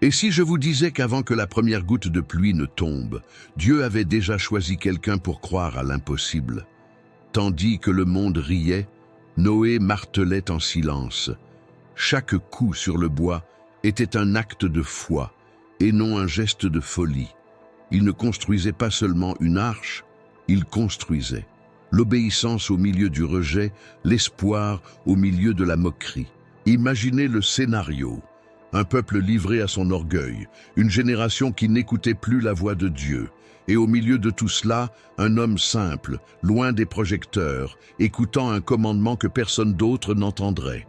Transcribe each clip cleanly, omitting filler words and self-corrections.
Et si je vous disais qu'avant que la première goutte de pluie ne tombe, Dieu avait déjà choisi quelqu'un pour croire à l'impossible? Tandis que le monde riait, Noé martelait en silence. Chaque coup sur le bois était un acte de foi et non un geste de folie. Il ne construisait pas seulement une arche, il construisait. L'obéissance au milieu du rejet, l'espoir au milieu de la moquerie. Imaginez le scénario. Un peuple livré à son orgueil, une génération qui n'écoutait plus la voix de Dieu. Et au milieu de tout cela, un homme simple, loin des projecteurs, écoutant un commandement que personne d'autre n'entendrait.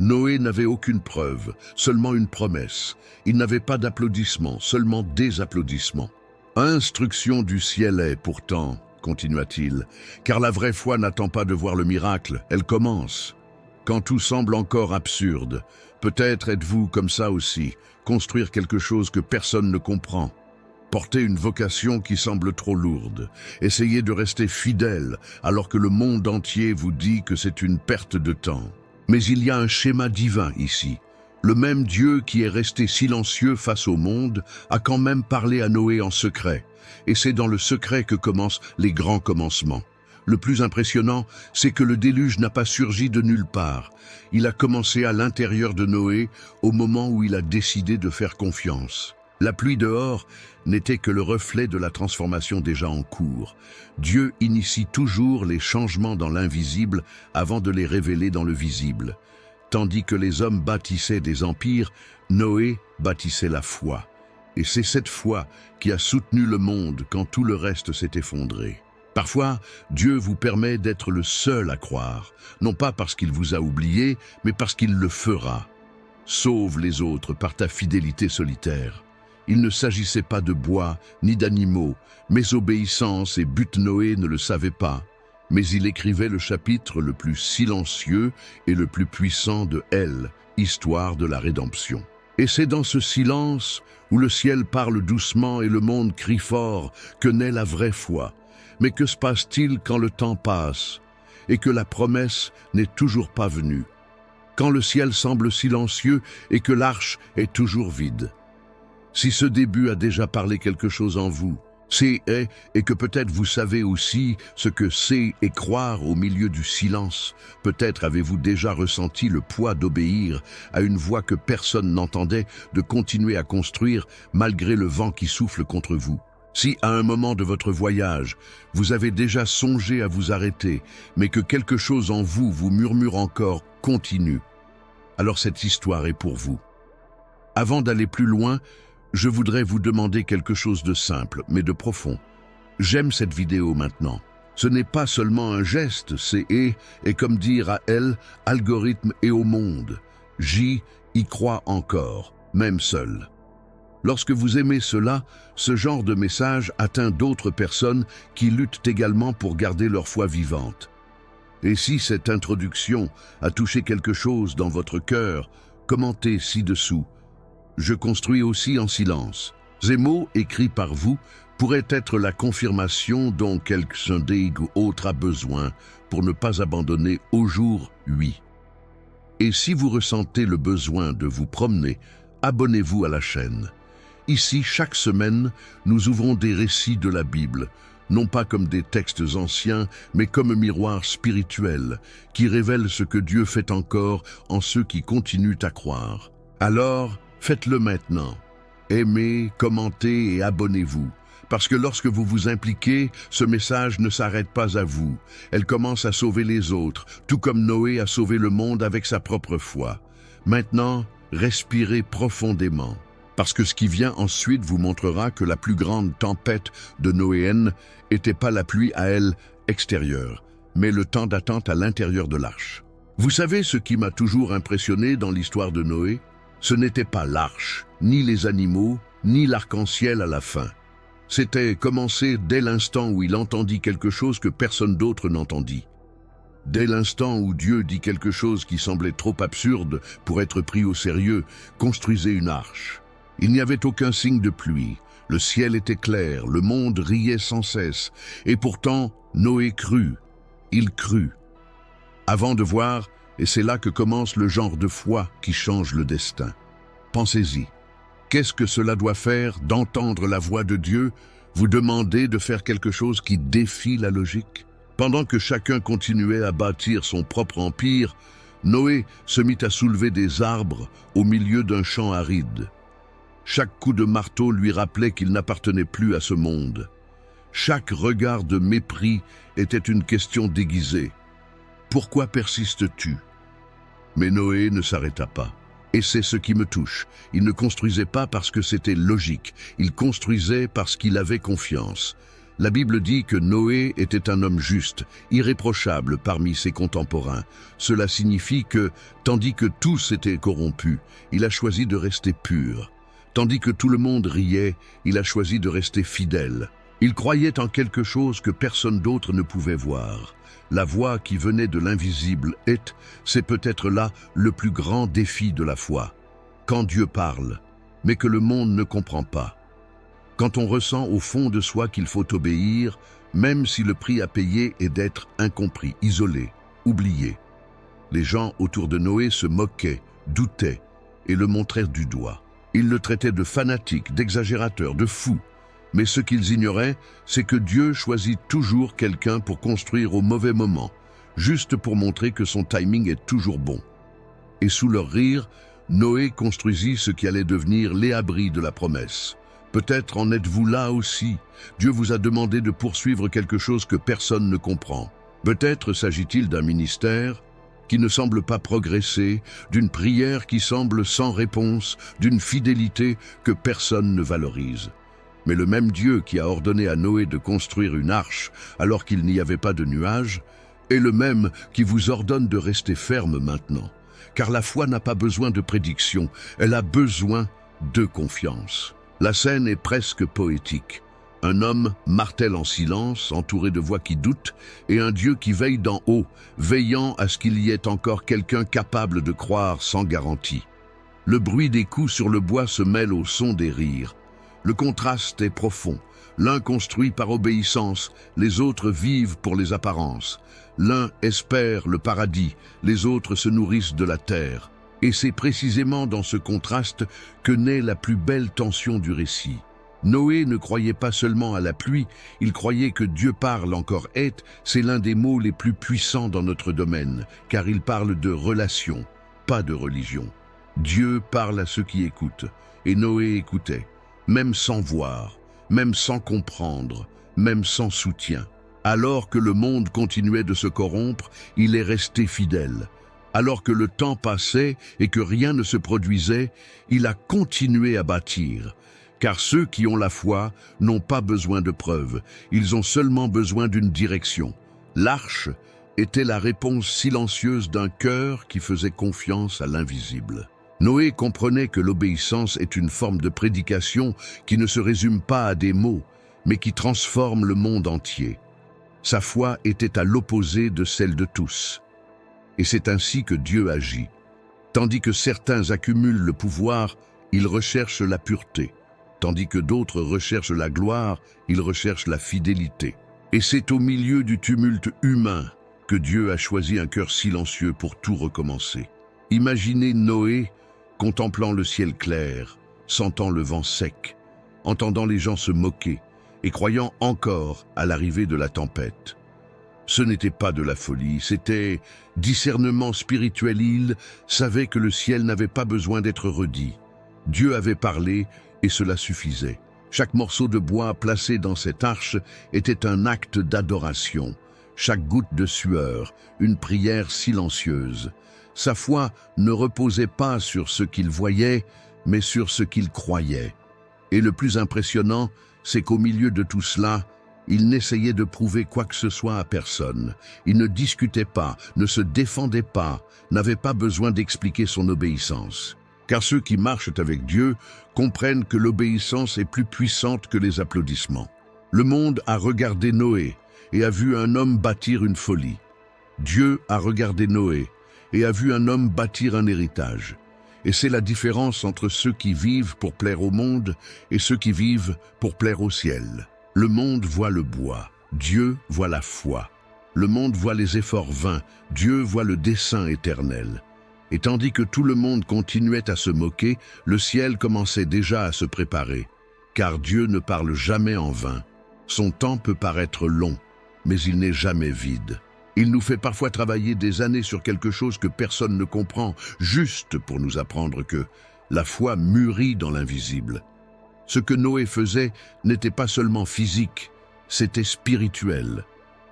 Noé n'avait aucune preuve, seulement une promesse. Il n'avait pas d'applaudissements, seulement des applaudissements. Instruction du ciel est, pourtant, continua-t-il, car la vraie foi n'attend pas de voir le miracle, elle commence. Quand tout semble encore absurde, peut-être êtes-vous comme ça aussi, construire quelque chose que personne ne comprend. Porter une vocation qui semble trop lourde, essayer de rester fidèle alors que le monde entier vous dit que c'est une perte de temps. Mais il y a un schéma divin ici. Le même Dieu qui est resté silencieux face au monde a quand même parlé à Noé en secret. Et c'est dans le secret que commencent les grands commencements. Le plus impressionnant, c'est que le déluge n'a pas surgi de nulle part. Il a commencé à l'intérieur de Noé au moment où il a décidé de faire confiance. La pluie dehors n'était que le reflet de la transformation déjà en cours. Dieu initie toujours les changements dans l'invisible avant de les révéler dans le visible. Tandis que les hommes bâtissaient des empires, Noé bâtissait la foi. Et c'est cette foi qui a soutenu le monde quand tout le reste s'est effondré. Parfois, Dieu vous permet d'être le seul à croire, non pas parce qu'il vous a oublié, mais parce qu'il le fera. Sauve les autres par ta fidélité solitaire. Il ne s'agissait pas de bois ni d'animaux, mésobéissance et but Noé ne le savaient pas. Mais il écrivait le chapitre le plus silencieux et le plus puissant de Elle, histoire de la rédemption. Et c'est dans ce silence où le ciel parle doucement et le monde crie fort que naît la vraie foi. Mais que se passe-t-il quand le temps passe et que la promesse n'est toujours pas venue? Quand le ciel semble silencieux et que l'arche est toujours vide? Si ce début a déjà parlé quelque chose en vous, c'est et que peut-être vous savez aussi ce que c'est et croire au milieu du silence. Peut-être avez-vous déjà ressenti le poids d'obéir à une voix que personne n'entendait, de continuer à construire malgré le vent qui souffle contre vous. Si à un moment de votre voyage, vous avez déjà songé à vous arrêter, mais que quelque chose en vous vous murmure encore « continue », alors cette histoire est pour vous. Avant d'aller plus loin, je voudrais vous demander quelque chose de simple, mais de profond. J'aime cette vidéo maintenant. Ce n'est pas seulement un geste, c'est et comme dire à elle, algorithme et au monde. J'y crois encore, même seul. Lorsque vous aimez cela, ce genre de message atteint d'autres personnes qui luttent également pour garder leur foi vivante. Et si cette introduction a touché quelque chose dans votre cœur, commentez ci-dessous. Je construis aussi en silence. Ces mots écrits par vous pourraient être la confirmation dont quelqu'un d'autre a besoin pour ne pas abandonner au jour 8. Et si vous ressentez le besoin de vous promener, abonnez-vous à la chaîne. Ici, chaque semaine, nous ouvrons des récits de la Bible, non pas comme des textes anciens, mais comme un miroir spirituel qui révèle ce que Dieu fait encore en ceux qui continuent à croire. Alors, faites-le maintenant. Aimez, commentez et abonnez-vous. Parce que lorsque vous vous impliquez, ce message ne s'arrête pas à vous. Elle commence à sauver les autres, tout comme Noé a sauvé le monde avec sa propre foi. Maintenant, respirez profondément. Parce que ce qui vient ensuite vous montrera que la plus grande tempête de Noéenne n'était pas la pluie à elle extérieure, mais le temps d'attente à l'intérieur de l'arche. Vous savez ce qui m'a toujours impressionné dans l'histoire de Noé? Ce n'était pas l'arche, ni les animaux, ni l'arc-en-ciel à la fin. C'était commencé dès l'instant où il entendit quelque chose que personne d'autre n'entendit. Dès l'instant où Dieu dit quelque chose qui semblait trop absurde pour être pris au sérieux, construisez une arche. Il n'y avait aucun signe de pluie, le ciel était clair, le monde riait sans cesse, et pourtant Noé crut, il crut. Avant de voir, et c'est là que commence le genre de foi qui change le destin. Pensez-y. Qu'est-ce que cela doit faire d'entendre la voix de Dieu vous demander de faire quelque chose qui défie la logique? Pendant que chacun continuait à bâtir son propre empire, Noé se mit à soulever des arbres au milieu d'un champ aride. Chaque coup de marteau lui rappelait qu'il n'appartenait plus à ce monde. Chaque regard de mépris était une question déguisée. Pourquoi persistes-tu? Mais Noé ne s'arrêta pas. Et c'est ce qui me touche. Il ne construisait pas parce que c'était logique. Il construisait parce qu'il avait confiance. La Bible dit que Noé était un homme juste, irréprochable parmi ses contemporains. Cela signifie que, tandis que tous étaient corrompus, il a choisi de rester pur. Tandis que tout le monde riait, il a choisi de rester fidèle. Il croyait en quelque chose que personne d'autre ne pouvait voir. La voix qui venait de l'invisible c'est peut-être là le plus grand défi de la foi. Quand Dieu parle, mais que le monde ne comprend pas. Quand on ressent au fond de soi qu'il faut obéir, même si le prix à payer est d'être incompris, isolé, oublié. Les gens autour de Noé se moquaient, doutaient et le montrèrent du doigt. Ils le traitaient de fanatique, d'exagérateur, de fou. Mais ce qu'ils ignoraient, c'est que Dieu choisit toujours quelqu'un pour construire au mauvais moment, juste pour montrer que son timing est toujours bon. Et sous leur rire, Noé construisit ce qui allait devenir les abris de la promesse. Peut-être en êtes-vous là aussi. Dieu vous a demandé de poursuivre quelque chose que personne ne comprend. Peut-être s'agit-il d'un ministère qui ne semble pas progresser, d'une prière qui semble sans réponse, d'une fidélité que personne ne valorise. Mais le même Dieu qui a ordonné à Noé de construire une arche alors qu'il n'y avait pas de nuages, est le même qui vous ordonne de rester ferme maintenant. Car la foi n'a pas besoin de prédiction, elle a besoin de confiance. La scène est presque poétique. Un homme martèle en silence, entouré de voix qui doutent, et un Dieu qui veille d'en haut, veillant à ce qu'il y ait encore quelqu'un capable de croire sans garantie. Le bruit des coups sur le bois se mêle au son des rires. Le contraste est profond. L'un construit par obéissance, les autres vivent pour les apparences. L'un espère le paradis, les autres se nourrissent de la terre. Et c'est précisément dans ce contraste que naît la plus belle tension du récit. Noé ne croyait pas seulement à la pluie, il croyait que Dieu parle encore c'est l'un des mots les plus puissants dans notre domaine, car il parle de relation, pas de religion. Dieu parle à ceux qui écoutent, et Noé écoutait. Même sans voir, même sans comprendre, même sans soutien. Alors que le monde continuait de se corrompre, il est resté fidèle. Alors que le temps passait et que rien ne se produisait, il a continué à bâtir. Car ceux qui ont la foi n'ont pas besoin de preuves, ils ont seulement besoin d'une direction. L'arche était la réponse silencieuse d'un cœur qui faisait confiance à l'invisible. Noé comprenait que l'obéissance est une forme de prédication qui ne se résume pas à des mots, mais qui transforme le monde entier. Sa foi était à l'opposé de celle de tous. Et c'est ainsi que Dieu agit. Tandis que certains accumulent le pouvoir, ils recherchent la pureté. Tandis que d'autres recherchent la gloire, ils recherchent la fidélité. Et c'est au milieu du tumulte humain que Dieu a choisi un cœur silencieux pour tout recommencer. Imaginez Noé contemplant le ciel clair, sentant le vent sec, entendant les gens se moquer et croyant encore à l'arrivée de la tempête. Ce n'était pas de la folie, c'était discernement spirituel. Il savait que le ciel n'avait pas besoin d'être redit. Dieu avait parlé et cela suffisait. Chaque morceau de bois placé dans cette arche était un acte d'adoration. Chaque goutte de sueur, une prière silencieuse. Sa foi ne reposait pas sur ce qu'il voyait, mais sur ce qu'il croyait. Et le plus impressionnant, c'est qu'au milieu de tout cela, il n'essayait de prouver quoi que ce soit à personne. Il ne discutait pas, ne se défendait pas, n'avait pas besoin d'expliquer son obéissance. Car ceux qui marchent avec Dieu comprennent que l'obéissance est plus puissante que les applaudissements. Le monde a regardé Noé et a vu un homme bâtir une folie. Dieu a regardé Noé et a vu un homme bâtir un héritage. Et c'est la différence entre ceux qui vivent pour plaire au monde et ceux qui vivent pour plaire au ciel. Le monde voit le bois, Dieu voit la foi. Le monde voit les efforts vains, Dieu voit le dessein éternel. Et tandis que tout le monde continuait à se moquer, le ciel commençait déjà à se préparer. Car Dieu ne parle jamais en vain. Son temps peut paraître long, mais il n'est jamais vide. Il nous fait parfois travailler des années sur quelque chose que personne ne comprend, juste pour nous apprendre que la foi mûrit dans l'invisible. Ce que Noé faisait n'était pas seulement physique, c'était spirituel.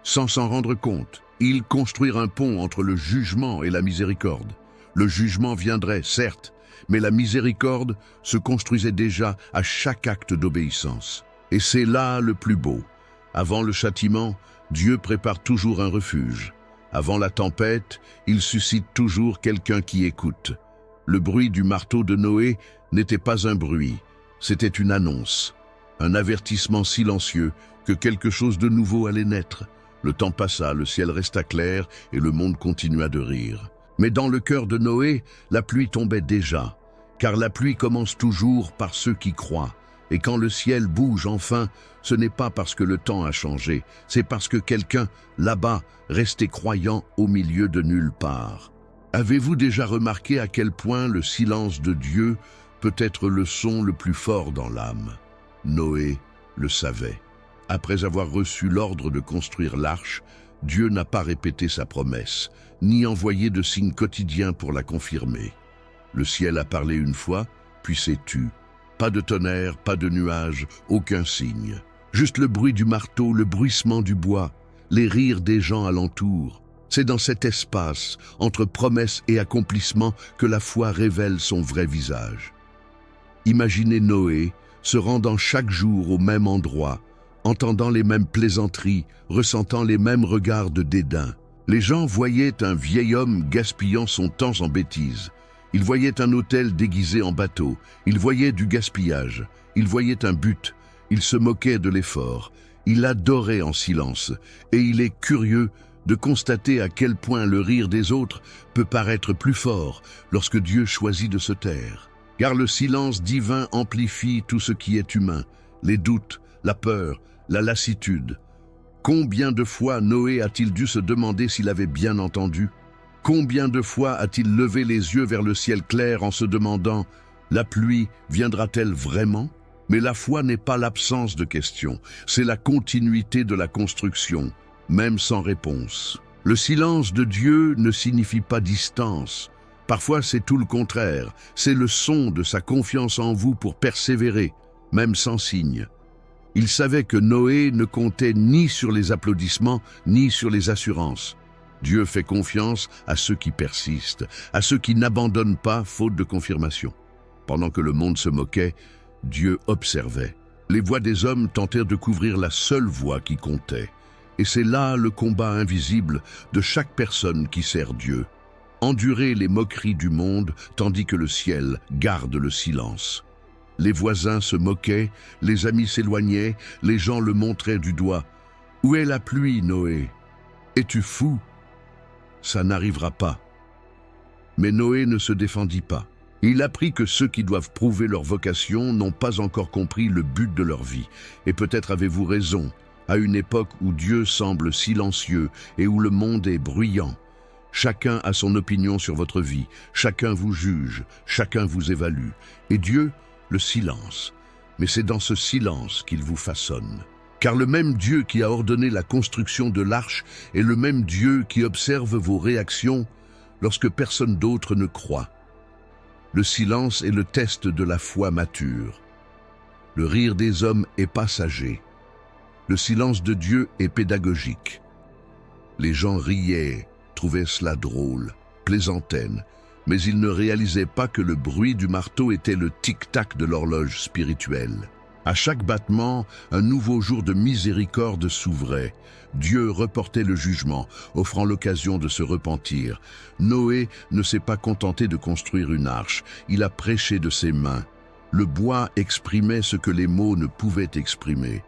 Sans s'en rendre compte, il construisit un pont entre le jugement et la miséricorde. Le jugement viendrait, certes, mais la miséricorde se construisait déjà à chaque acte d'obéissance. Et c'est là le plus beau. Avant le châtiment, Dieu prépare toujours un refuge. Avant la tempête, il suscite toujours quelqu'un qui écoute. Le bruit du marteau de Noé n'était pas un bruit, c'était une annonce, un avertissement silencieux que quelque chose de nouveau allait naître. Le temps passa, le ciel resta clair et le monde continua de rire. Mais dans le cœur de Noé, la pluie tombait déjà, car la pluie commence toujours par ceux qui croient. Et quand le ciel bouge enfin, ce n'est pas parce que le temps a changé, c'est parce que quelqu'un, là-bas, restait croyant au milieu de nulle part. Avez-vous déjà remarqué à quel point le silence de Dieu peut être le son le plus fort dans l'âme? Noé le savait. Après avoir reçu l'ordre de construire l'arche, Dieu n'a pas répété sa promesse, ni envoyé de signes quotidiens pour la confirmer. Le ciel a parlé une fois, puis s'est tu. Pas de tonnerre, pas de nuages, aucun signe. Juste le bruit du marteau, le bruissement du bois, les rires des gens alentour. C'est dans cet espace, entre promesse et accomplissement, que la foi révèle son vrai visage. Imaginez Noé se rendant chaque jour au même endroit, entendant les mêmes plaisanteries, ressentant les mêmes regards de dédain. Les gens voyaient un vieil homme gaspillant son temps en bêtises. Ils voyaient un hôtel déguisé en bateau. Ils voyaient du gaspillage. Ils voyaient un but. Ils se moquaient de l'effort. Il adorait en silence. Et il est curieux de constater à quel point le rire des autres peut paraître plus fort lorsque Dieu choisit de se taire. Car le silence divin amplifie tout ce qui est humain, les doutes, la peur, la lassitude. Combien de fois Noé a-t-il dû se demander s'il avait bien entendu? Combien de fois a-t-il levé les yeux vers le ciel clair en se demandant « La pluie viendra-t-elle vraiment ?» Mais la foi n'est pas l'absence de questions, c'est la continuité de la construction, même sans réponse. Le silence de Dieu ne signifie pas distance. Parfois c'est tout le contraire, c'est le son de sa confiance en vous pour persévérer, même sans signe. Il savait que Noé ne comptait ni sur les applaudissements, ni sur les assurances. Dieu fait confiance à ceux qui persistent, à ceux qui n'abandonnent pas faute de confirmation. Pendant que le monde se moquait, Dieu observait. Les voix des hommes tentèrent de couvrir la seule voix qui comptait. Et c'est là le combat invisible de chaque personne qui sert Dieu. Endurer les moqueries du monde tandis que le ciel garde le silence. Les voisins se moquaient, les amis s'éloignaient, les gens le montraient du doigt. « Où est la pluie, Noé? Es-tu fou? Ça n'arrivera pas. » Mais Noé ne se défendit pas. Il apprit que ceux qui doivent prouver leur vocation n'ont pas encore compris le but de leur vie. Et peut-être avez-vous raison, à une époque où Dieu semble silencieux et où le monde est bruyant. Chacun a son opinion sur votre vie, chacun vous juge, chacun vous évalue. Et Dieu, le silence. Mais c'est dans ce silence qu'il vous façonne. Car le même Dieu qui a ordonné la construction de l'arche est le même Dieu qui observe vos réactions lorsque personne d'autre ne croit. Le silence est le test de la foi mature. Le rire des hommes est passager. Le silence de Dieu est pédagogique. Les gens riaient, trouvaient cela drôle, plaisantaient, mais ils ne réalisaient pas que le bruit du marteau était le tic-tac de l'horloge spirituelle. À chaque battement, un nouveau jour de miséricorde s'ouvrait. Dieu reportait le jugement, offrant l'occasion de se repentir. Noé ne s'est pas contenté de construire une arche, il a prêché de ses mains. Le bois exprimait ce que les mots ne pouvaient exprimer.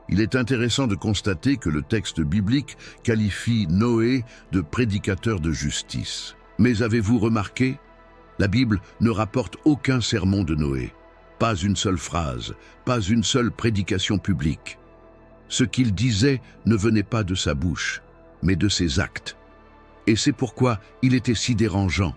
Il est intéressant de constater que le texte biblique qualifie Noé de prédicateur de justice. Mais avez-vous remarqué? La Bible ne rapporte aucun sermon de Noé. Pas une seule phrase, pas une seule prédication publique. Ce qu'il disait ne venait pas de sa bouche, mais de ses actes. Et c'est pourquoi il était si dérangeant.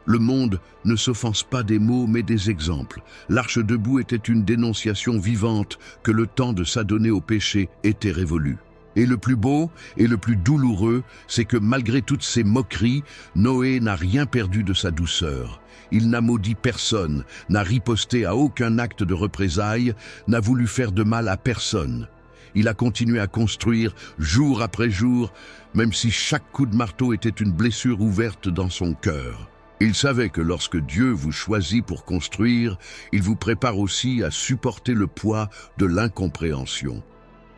Le monde ne s'offense pas des mots mais des exemples. L'Arche debout était une dénonciation vivante que le temps de s'adonner au péché était révolu. Et le plus beau et le plus douloureux, c'est que malgré toutes ces moqueries, Noé n'a rien perdu de sa douceur. Il n'a maudit personne, n'a riposté à aucun acte de représailles, n'a voulu faire de mal à personne. Il a continué à construire jour après jour, même si chaque coup de marteau était une blessure ouverte dans son cœur. Il savait que lorsque Dieu vous choisit pour construire, il vous prépare aussi à supporter le poids de l'incompréhension.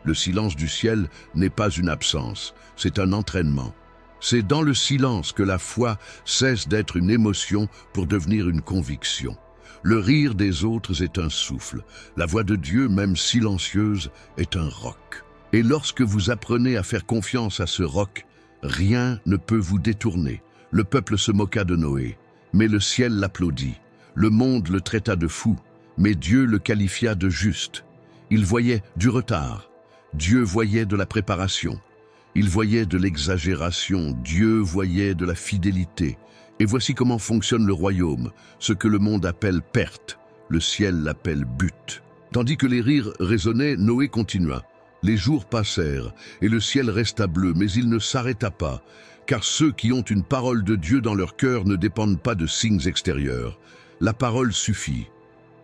Le silence du ciel n'est pas une absence, c'est un entraînement. C'est dans le silence que la foi cesse d'être une émotion pour devenir une conviction. Le rire des autres est un souffle. La voix de Dieu, même silencieuse, est un roc. Et lorsque vous apprenez à faire confiance à ce roc, rien ne peut vous détourner. Le peuple se moqua de Noé, mais le ciel l'applaudit. Le monde le traita de fou, mais Dieu le qualifia de juste. Il voyait du retard. Dieu voyait de la préparation. Il voyait de l'exagération. Dieu voyait de la fidélité. Et voici comment fonctionne le royaume. Ce que le monde appelle perte, le ciel l'appelle but. Tandis que les rires résonnaient, Noé continua. Les jours passèrent, et le ciel resta bleu, mais il ne s'arrêta pas. Car ceux qui ont une parole de Dieu dans leur cœur ne dépendent pas de signes extérieurs. La parole suffit.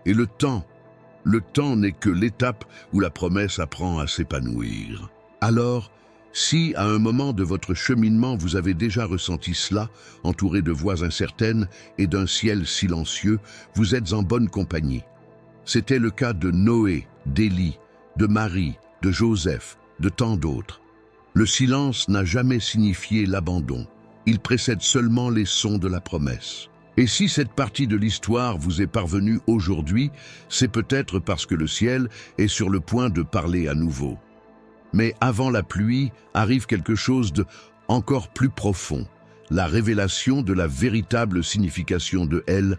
Et le temps n'est que l'étape où la promesse apprend à s'épanouir. Alors, si à un moment de votre cheminement vous avez déjà ressenti cela, entouré de voix incertaines et d'un ciel silencieux, vous êtes en bonne compagnie. C'était le cas de Noé, d'Élie, de Marie, de Joseph, de tant d'autres. Le silence n'a jamais signifié l'abandon. Il précède seulement les sons de la promesse. Et si cette partie de l'histoire vous est parvenue aujourd'hui, c'est peut-être parce que le ciel est sur le point de parler à nouveau. Mais avant la pluie arrive quelque chose de encore plus profond, la révélation de la véritable signification de elle,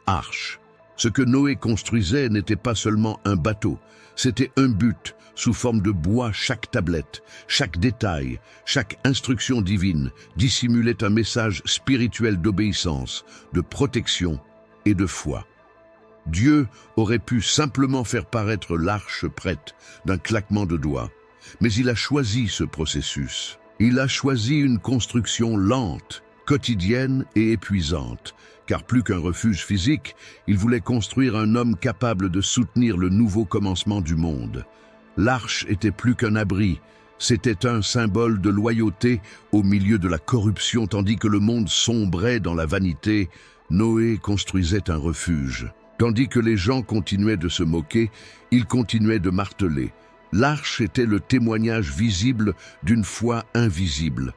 arche. Ce que Noé construisait n'était pas seulement un bateau, c'était un but, sous forme de bois. Chaque tablette, chaque détail, chaque instruction divine dissimulait un message spirituel d'obéissance, de protection et de foi. Dieu aurait pu simplement faire paraître l'arche prête d'un claquement de doigts, mais il a choisi ce processus. Il a choisi une construction lente, quotidienne et épuisante, car plus qu'un refuge physique, il voulait construire un homme capable de soutenir le nouveau commencement du monde. L'arche était plus qu'un abri, c'était un symbole de loyauté au milieu de la corruption, tandis que le monde sombrait dans la vanité. Noé construisait un refuge. Tandis que les gens continuaient de se moquer, il continuait de marteler. L'arche était le témoignage visible d'une foi invisible.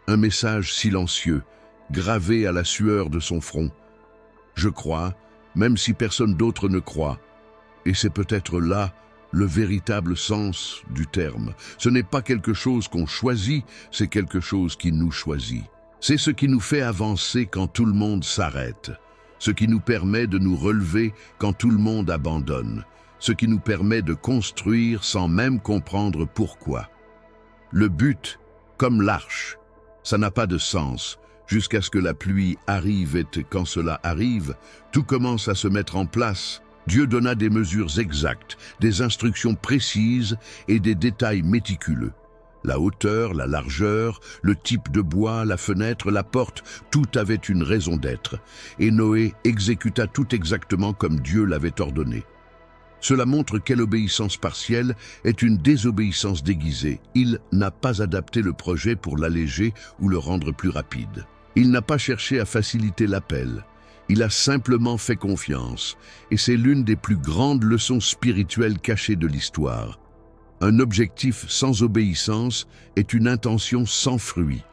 Un message silencieux, gravé à la sueur de son front. Je crois, même si personne d'autre ne croit. Et c'est peut-être là le véritable sens du terme. Ce n'est pas quelque chose qu'on choisit, c'est quelque chose qui nous choisit. C'est ce qui nous fait avancer quand tout le monde s'arrête. Ce qui nous permet de nous relever quand tout le monde abandonne. Ce qui nous permet de construire sans même comprendre pourquoi. Le but, comme l'arche, ça n'a pas de sens, jusqu'à ce que la pluie arrive et quand cela arrive, tout commence à se mettre en place. Dieu donna des mesures exactes, des instructions précises et des détails méticuleux. La hauteur, la largeur, le type de bois, la fenêtre, la porte, tout avait une raison d'être. Et Noé exécuta tout exactement comme Dieu l'avait ordonné. Cela montre quelle obéissance partielle est une désobéissance déguisée. Il n'a pas adapté le projet pour l'alléger ou le rendre plus rapide. Il n'a pas cherché à faciliter l'appel. Il a simplement fait confiance. Et c'est l'une des plus grandes leçons spirituelles cachées de l'histoire. Un objectif sans obéissance est une intention sans fruit.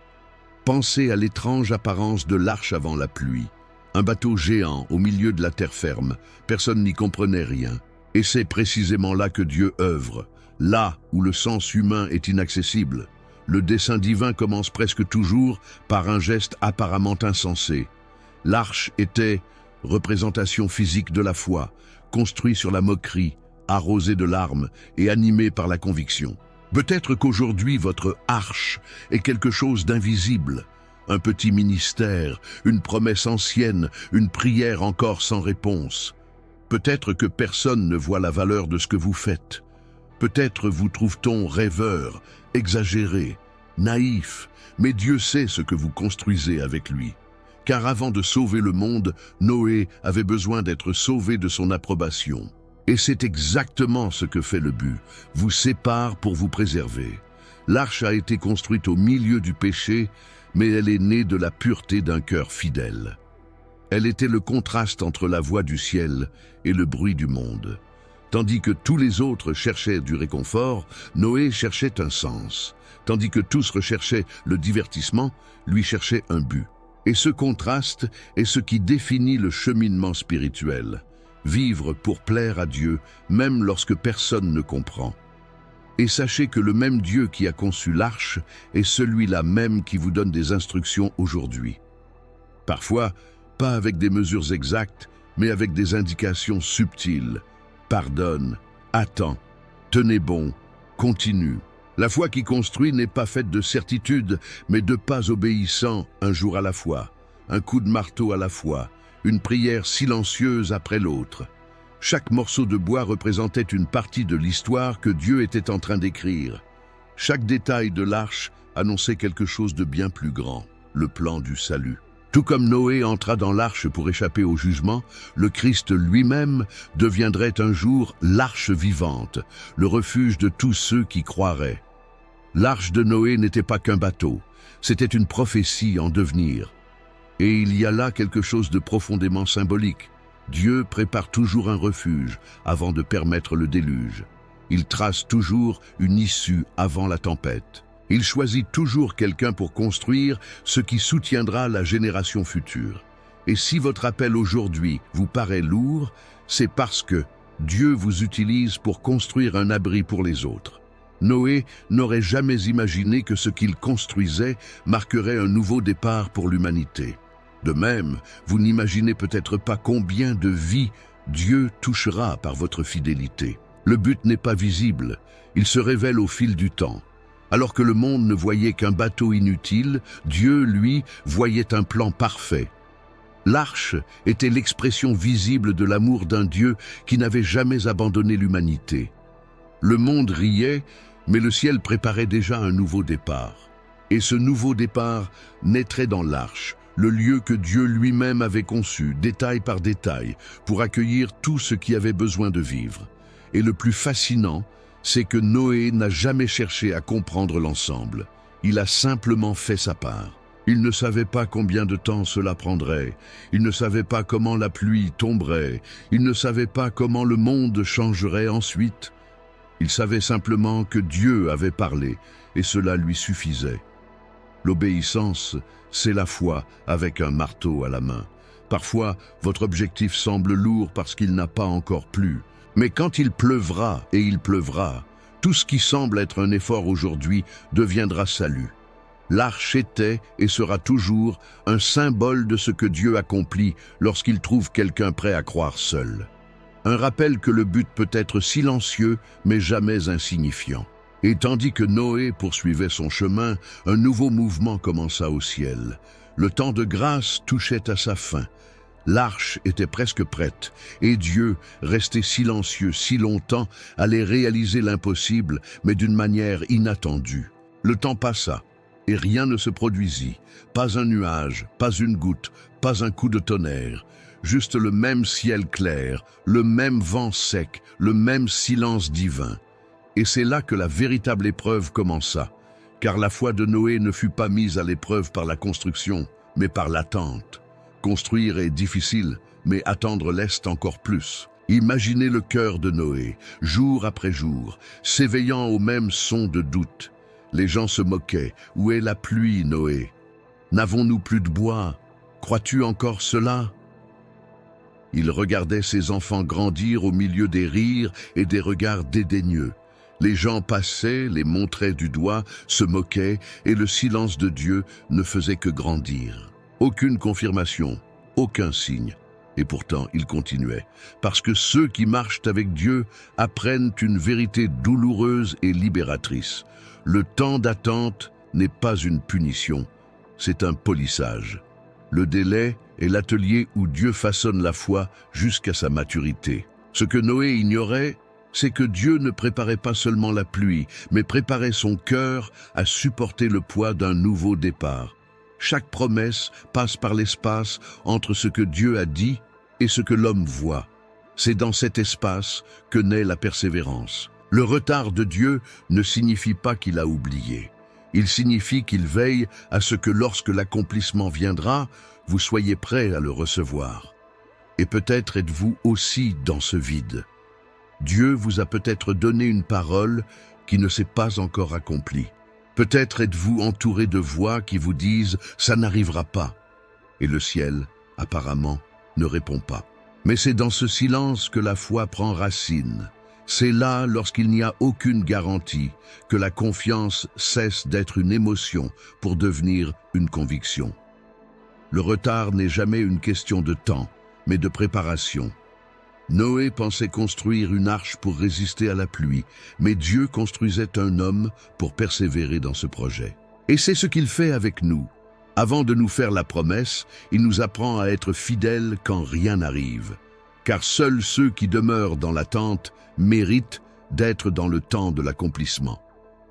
Pensez à l'étrange apparence de l'arche avant la pluie. Un bateau géant au milieu de la terre ferme. Personne n'y comprenait rien. Et c'est précisément là que Dieu œuvre, là où le sens humain est inaccessible. Le dessein divin commence presque toujours par un geste apparemment insensé. L'arche était représentation physique de la foi, construit sur la moquerie, arrosé de larmes et animé par la conviction. Peut-être qu'aujourd'hui votre arche est quelque chose d'invisible, un petit ministère, une promesse ancienne, une prière encore sans réponse. Peut-être que personne ne voit la valeur de ce que vous faites. Peut-être vous trouve-t-on rêveur, exagéré, naïf, mais Dieu sait ce que vous construisez avec lui. Car avant de sauver le monde, Noé avait besoin d'être sauvé de son approbation. Et c'est exactement ce que fait le but, vous sépare pour vous préserver. L'arche a été construite au milieu du péché, mais elle est née de la pureté d'un cœur fidèle. Elle était le contraste entre la voix du ciel et le bruit du monde. Tandis que tous les autres cherchaient du réconfort, Noé cherchait un sens. Tandis que tous recherchaient le divertissement, lui cherchait un but. Et ce contraste est ce qui définit le cheminement spirituel. Vivre pour plaire à Dieu, même lorsque personne ne comprend. Et sachez que le même Dieu qui a conçu l'arche est celui-là même qui vous donne des instructions aujourd'hui. Parfois, pas avec des mesures exactes, mais avec des indications subtiles. Pardonne, attends, tenez bon, continue. La foi qui construit n'est pas faite de certitudes, mais de pas obéissants un jour à la fois, un coup de marteau à la fois, une prière silencieuse après l'autre. Chaque morceau de bois représentait une partie de l'histoire que Dieu était en train d'écrire. Chaque détail de l'arche annonçait quelque chose de bien plus grand, le plan du salut. Tout comme Noé entra dans l'arche pour échapper au jugement, le Christ lui-même deviendrait un jour l'arche vivante, le refuge de tous ceux qui croiraient. L'arche de Noé n'était pas qu'un bateau, c'était une prophétie en devenir. Et il y a là quelque chose de profondément symbolique. Dieu prépare toujours un refuge avant de permettre le déluge. Il trace toujours une issue avant la tempête. Il choisit toujours quelqu'un pour construire ce qui soutiendra la génération future. Et si votre appel aujourd'hui vous paraît lourd, c'est parce que Dieu vous utilise pour construire un abri pour les autres. Noé n'aurait jamais imaginé que ce qu'il construisait marquerait un nouveau départ pour l'humanité. De même, vous n'imaginez peut-être pas combien de vies Dieu touchera par votre fidélité. Le but n'est pas visible, il se révèle au fil du temps. Alors que le monde ne voyait qu'un bateau inutile, Dieu, lui, voyait un plan parfait. L'arche était l'expression visible de l'amour d'un Dieu qui n'avait jamais abandonné l'humanité. Le monde riait, mais le ciel préparait déjà un nouveau départ. Et ce nouveau départ naîtrait dans l'arche, le lieu que Dieu lui-même avait conçu, détail par détail, pour accueillir tout ce qui avait besoin de vivre. Et le plus fascinant, c'est que Noé n'a jamais cherché à comprendre l'ensemble. Il a simplement fait sa part. Il ne savait pas combien de temps cela prendrait. Il ne savait pas comment la pluie tomberait. Il ne savait pas comment le monde changerait ensuite. Il savait simplement que Dieu avait parlé, et cela lui suffisait. L'obéissance, c'est la foi avec un marteau à la main. Parfois, votre objectif semble lourd parce qu'il n'a pas encore plu. Mais quand il pleuvra, et il pleuvra, tout ce qui semble être un effort aujourd'hui deviendra salut. L'arche était et sera toujours un symbole de ce que Dieu accomplit lorsqu'il trouve quelqu'un prêt à croire seul. Un rappel que le but peut être silencieux, mais jamais insignifiant. Et tandis que Noé poursuivait son chemin, un nouveau mouvement commença au ciel. Le temps de grâce touchait à sa fin. L'arche était presque prête, et Dieu, resté silencieux si longtemps, allait réaliser l'impossible, mais d'une manière inattendue. Le temps passa, et rien ne se produisit. Pas un nuage, pas une goutte, pas un coup de tonnerre. Juste le même ciel clair, le même vent sec, le même silence divin. Et c'est là que la véritable épreuve commença, car la foi de Noé ne fut pas mise à l'épreuve par la construction, mais par l'attente. Construire est difficile, mais attendre l'est encore plus. Imaginez le cœur de Noé, jour après jour, s'éveillant au même son de doute. Les gens se moquaient. « Où est la pluie, Noé? N'avons-nous plus de bois? Crois-tu encore cela ?» Il regardait ses enfants grandir au milieu des rires et des regards dédaigneux. Les gens passaient, les montraient du doigt, se moquaient, et le silence de Dieu ne faisait que grandir. Aucune confirmation, aucun signe. Et pourtant, il continuait. Parce que ceux qui marchent avec Dieu apprennent une vérité douloureuse et libératrice. Le temps d'attente n'est pas une punition, c'est un polissage. Le délai est l'atelier où Dieu façonne la foi jusqu'à sa maturité. Ce que Noé ignorait, c'est que Dieu ne préparait pas seulement la pluie, mais préparait son cœur à supporter le poids d'un nouveau départ. Chaque promesse passe par l'espace entre ce que Dieu a dit et ce que l'homme voit. C'est dans cet espace que naît la persévérance. Le retard de Dieu ne signifie pas qu'il a oublié. Il signifie qu'il veille à ce que lorsque l'accomplissement viendra, vous soyez prêts à le recevoir. Et peut-être êtes-vous aussi dans ce vide. Dieu vous a peut-être donné une parole qui ne s'est pas encore accomplie. Peut-être êtes-vous entouré de voix qui vous disent « ça n'arrivera pas ». Et le ciel, apparemment, ne répond pas. Mais c'est dans ce silence que la foi prend racine. C'est là, lorsqu'il n'y a aucune garantie, que la confiance cesse d'être une émotion pour devenir une conviction. Le retard n'est jamais une question de temps, mais de préparation. Noé pensait construire une arche pour résister à la pluie, mais Dieu construisait un homme pour persévérer dans ce projet. Et c'est ce qu'il fait avec nous. Avant de nous faire la promesse, il nous apprend à être fidèles quand rien n'arrive. Car seuls ceux qui demeurent dans l'attente méritent d'être dans le temps de l'accomplissement.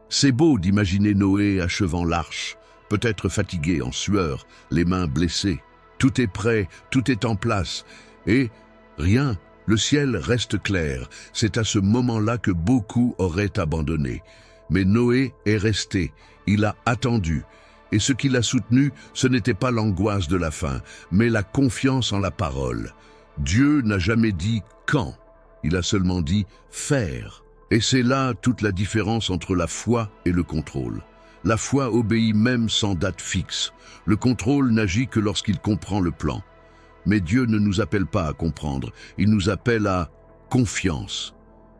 C'est beau d'imaginer Noé achevant l'arche, peut-être fatigué, en sueur, les mains blessées. Tout est prêt, tout est en place, et rien. Le ciel reste clair. C'est à ce moment-là que beaucoup auraient abandonné. Mais Noé est resté. Il a attendu. Et ce qui l'a soutenu, ce n'était pas l'angoisse de la fin, mais la confiance en la parole. Dieu n'a jamais dit « quand ». Il a seulement dit « faire ». Et c'est là toute la différence entre la foi et le contrôle. La foi obéit même sans date fixe. Le contrôle n'agit que lorsqu'il comprend le plan. Mais Dieu ne nous appelle pas à comprendre, il nous appelle à confiance.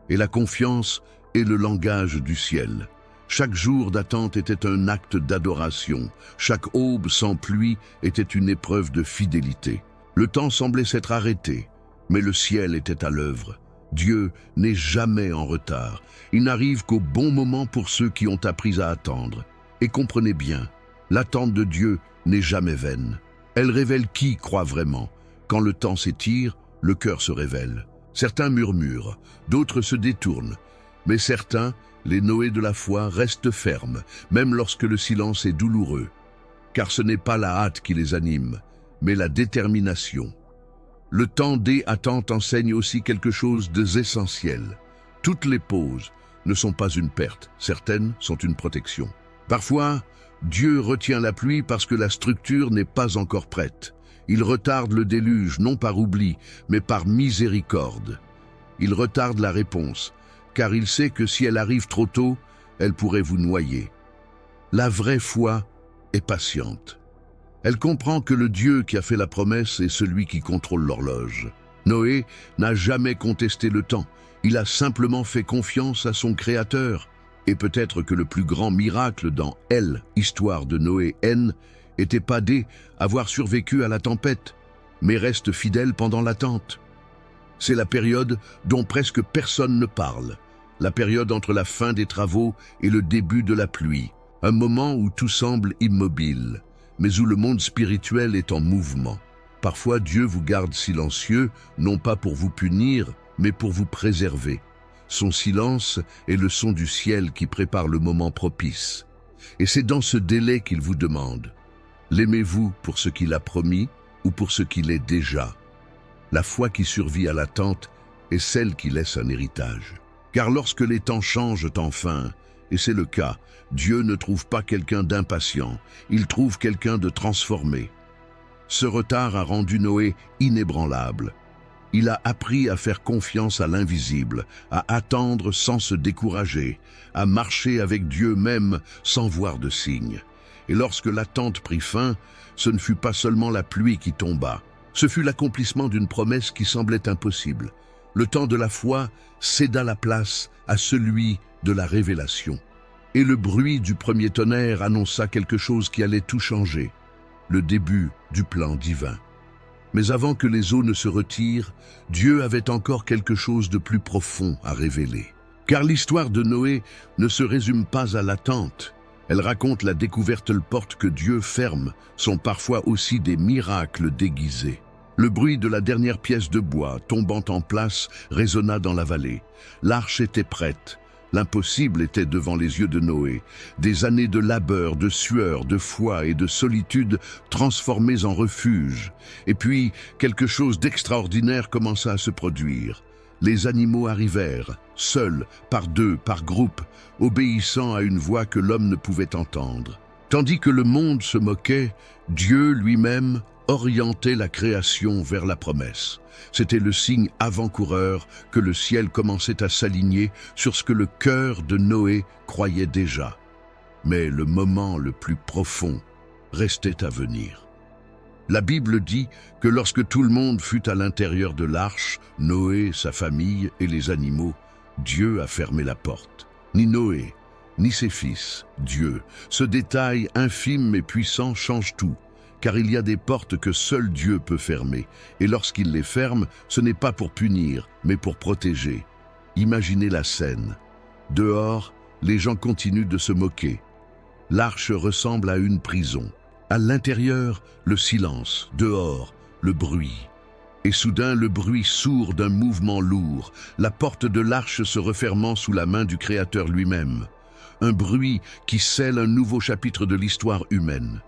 Et la confiance est le langage du ciel. Chaque jour d'attente était un acte d'adoration. Chaque aube sans pluie était une épreuve de fidélité. Le temps semblait s'être arrêté, mais le ciel était à l'œuvre. Dieu n'est jamais en retard. Il n'arrive qu'au bon moment pour ceux qui ont appris à attendre. Et comprenez bien, l'attente de Dieu n'est jamais vaine. Elle révèle qui croit vraiment. Quand le temps s'étire, le cœur se révèle. Certains murmurent, d'autres se détournent. Mais certains, les Noé de la foi, restent fermes, même lorsque le silence est douloureux. Car ce n'est pas la hâte qui les anime, mais la détermination. Le temps des attentes enseigne aussi quelque chose d'essentiel. Toutes les pauses ne sont pas une perte, certaines sont une protection. Parfois, Dieu retient la pluie parce que la structure n'est pas encore prête. Il retarde le déluge, non par oubli, mais par miséricorde. Il retarde la réponse, car il sait que si elle arrive trop tôt, elle pourrait vous noyer. La vraie foi est patiente. Elle comprend que le Dieu qui a fait la promesse est celui qui contrôle l'horloge. Noé n'a jamais contesté le temps, il a simplement fait confiance à son Créateur. Et peut-être que le plus grand miracle dans Elle, histoire de Noé N, était pas d'avoir survécu à la tempête, mais reste fidèle pendant l'attente. C'est la période dont presque personne ne parle, la période entre la fin des travaux et le début de la pluie, un moment où tout semble immobile, mais où le monde spirituel est en mouvement. Parfois Dieu vous garde silencieux, non pas pour vous punir, mais pour vous préserver. Son silence est le son du ciel qui prépare le moment propice. Et c'est dans ce délai qu'il vous demande. L'aimez-vous pour ce qu'il a promis ou pour ce qu'il est déjà? La foi qui survit à l'attente est celle qui laisse un héritage. Car lorsque les temps changent enfin, et c'est le cas, Dieu ne trouve pas quelqu'un d'impatient, il trouve quelqu'un de transformé. Ce retard a rendu Noé inébranlable. Il a appris à faire confiance à l'invisible, à attendre sans se décourager, à marcher avec Dieu même sans voir de signes. Et lorsque l'attente prit fin, ce ne fut pas seulement la pluie qui tomba, ce fut l'accomplissement d'une promesse qui semblait impossible. Le temps de la foi céda la place à celui de la révélation. Et le bruit du premier tonnerre annonça quelque chose qui allait tout changer, le début du plan divin. Mais avant que les eaux ne se retirent, Dieu avait encore quelque chose de plus profond à révéler. Car l'histoire de Noé ne se résume pas à l'attente, Elle raconte la découverte de portes que Dieu ferme sont parfois aussi des miracles déguisés. Le bruit de la dernière pièce de bois tombant en place résonna dans la vallée. L'arche était prête. L'impossible était devant les yeux de Noé. Des années de labeur, de sueur, de foi et de solitude transformées en refuge. Et puis, quelque chose d'extraordinaire commença à se produire. Les animaux arrivèrent, seuls, par deux, par groupes, obéissant à une voix que l'homme ne pouvait entendre. Tandis que le monde se moquait, Dieu lui-même orientait la création vers la promesse. C'était le signe avant-coureur que le ciel commençait à s'aligner sur ce que le cœur de Noé croyait déjà. Mais le moment le plus profond restait à venir. La Bible dit que lorsque tout le monde fut à l'intérieur de l'arche, Noé, sa famille et les animaux, Dieu a fermé la porte. Ni Noé, ni ses fils, Dieu. Ce détail infime mais puissant change tout. Car il y a des portes que seul Dieu peut fermer, et lorsqu'il les ferme, ce n'est pas pour punir, mais pour protéger. Imaginez la scène. Dehors, les gens continuent de se moquer. L'arche ressemble à une prison. À l'intérieur, le silence. Dehors, le bruit. Et soudain, le bruit sourd d'un mouvement lourd, la porte de l'arche se refermant sous la main du Créateur lui-même. Un bruit qui scelle un nouveau chapitre de l'histoire humaine.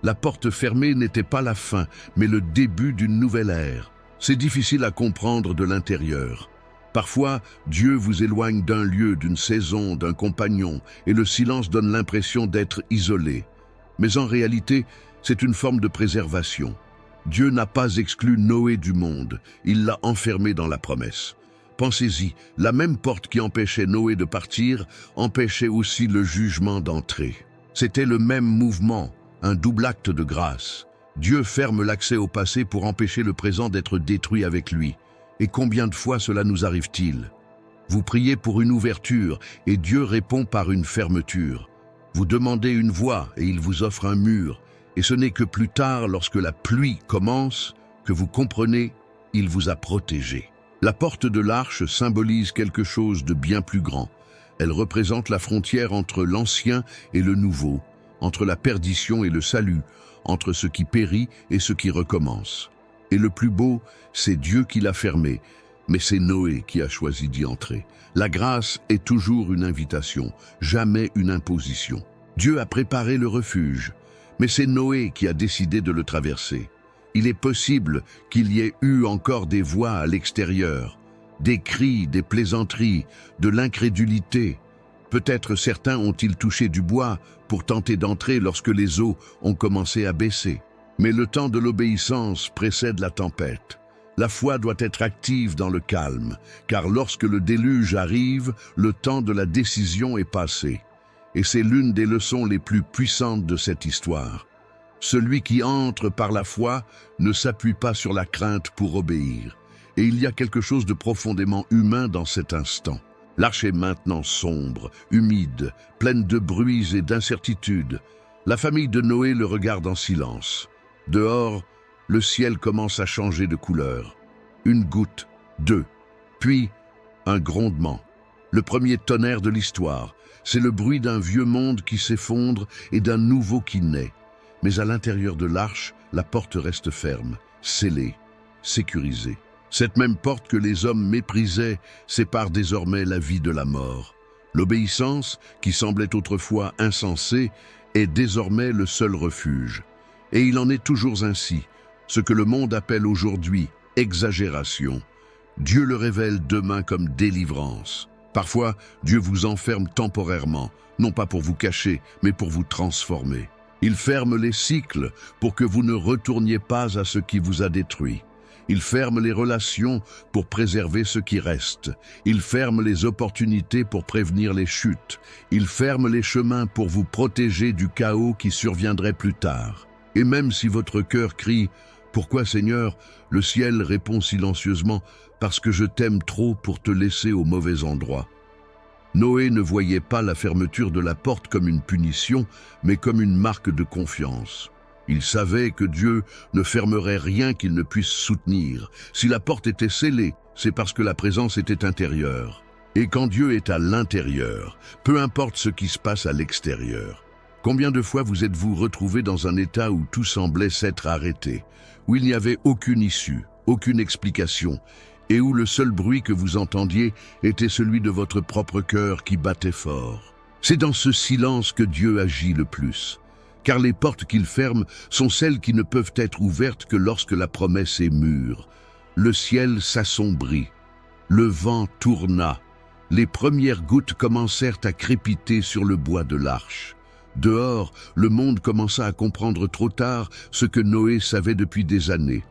La porte fermée n'était pas la fin, mais le début d'une nouvelle ère. C'est difficile à comprendre de l'intérieur. Parfois, Dieu vous éloigne d'un lieu, d'une saison, d'un compagnon, et le silence donne l'impression d'être isolé. Mais en réalité, c'est une forme de préservation. Dieu n'a pas exclu Noé du monde, il l'a enfermé dans la promesse. Pensez-y, la même porte qui empêchait Noé de partir empêchait aussi le jugement d'entrer. C'était le même mouvement. Un double acte de grâce. Dieu ferme l'accès au passé pour empêcher le présent d'être détruit avec lui. Et combien de fois cela nous arrive-t-il? Vous priez pour une ouverture et Dieu répond par une fermeture. Vous demandez une voie et il vous offre un mur. Et ce n'est que plus tard, lorsque la pluie commence, que vous comprenez, il vous a protégé. La porte de l'arche symbolise quelque chose de bien plus grand. Elle représente la frontière entre l'ancien et le nouveau, entre la perdition et le salut, entre ce qui périt et ce qui recommence. Et le plus beau, c'est Dieu qui l'a fermé, mais c'est Noé qui a choisi d'y entrer. La grâce est toujours une invitation, jamais une imposition. Dieu a préparé le refuge, mais c'est Noé qui a décidé de le traverser. Il est possible qu'il y ait eu encore des voix à l'extérieur, des cris, des plaisanteries, de l'incrédulité. Peut-être certains ont-ils touché du bois pour tenter d'entrer lorsque les eaux ont commencé à baisser. Mais le temps de l'obéissance précède la tempête. La foi doit être active dans le calme, car lorsque le déluge arrive, le temps de la décision est passé. Et c'est l'une des leçons les plus puissantes de cette histoire. Celui qui entre par la foi ne s'appuie pas sur la crainte pour obéir. Et il y a quelque chose de profondément humain dans cet instant. L'arche est maintenant sombre, humide, pleine de bruits et d'incertitudes. La famille de Noé le regarde en silence. Dehors, le ciel commence à changer de couleur. Une goutte, deux, puis un grondement. Le premier tonnerre de l'histoire. C'est le bruit d'un vieux monde qui s'effondre et d'un nouveau qui naît. Mais à l'intérieur de l'arche, la porte reste ferme, scellée, sécurisée. Cette même porte que les hommes méprisaient sépare désormais la vie de la mort. L'obéissance, qui semblait autrefois insensée, est désormais le seul refuge. Et il en est toujours ainsi. Ce que le monde appelle aujourd'hui exagération, Dieu le révèle demain comme délivrance. Parfois, Dieu vous enferme temporairement, non pas pour vous cacher, mais pour vous transformer. Il ferme les cycles pour que vous ne retourniez pas à ce qui vous a détruit. Il ferme les relations pour préserver ce qui reste. Il ferme les opportunités pour prévenir les chutes. Il ferme les chemins pour vous protéger du chaos qui surviendrait plus tard. Et même si votre cœur crie « Pourquoi Seigneur ?» le ciel répond silencieusement « Parce que je t'aime trop pour te laisser au mauvais endroit. » Noé ne voyait pas la fermeture de la porte comme une punition, mais comme une marque de confiance. Il savait que Dieu ne fermerait rien qu'il ne puisse soutenir. Si la porte était scellée, c'est parce que la présence était intérieure. Et quand Dieu est à l'intérieur, peu importe ce qui se passe à l'extérieur. Combien de fois vous êtes-vous retrouvé dans un état où tout semblait s'être arrêté, où il n'y avait aucune issue, aucune explication, et où le seul bruit que vous entendiez était celui de votre propre cœur qui battait fort? C'est dans ce silence que Dieu agit le plus, car les portes qu'il ferme sont celles qui ne peuvent être ouvertes que lorsque la promesse est mûre. Le ciel s'assombrit, le vent tourna, les premières gouttes commencèrent à crépiter sur le bois de l'arche. Dehors, le monde commença à comprendre trop tard ce que Noé savait depuis des années.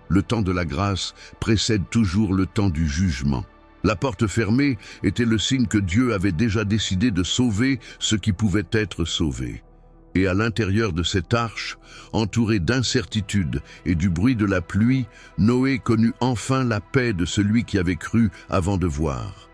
Le temps de la grâce précède toujours le temps du jugement. La porte fermée était le signe que Dieu avait déjà décidé de sauver ce qui pouvait être sauvé. Et à l'intérieur de cette arche, entouré d'incertitude et du bruit de la pluie, Noé connut enfin la paix de celui qui avait cru avant de voir.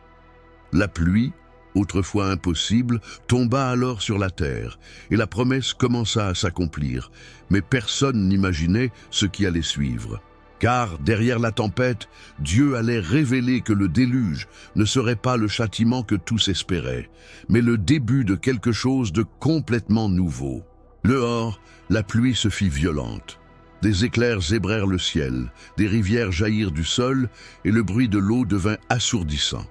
La pluie, autrefois impossible, tomba alors sur la terre, et la promesse commença à s'accomplir, mais personne n'imaginait ce qui allait suivre. Car, derrière la tempête, Dieu allait révéler que le déluge ne serait pas le châtiment que tous espéraient, mais le début de quelque chose de complètement nouveau. Dehors, la pluie se fit violente. Des éclairs zébrèrent le ciel, des rivières jaillirent du sol, et le bruit de l'eau devint assourdissant.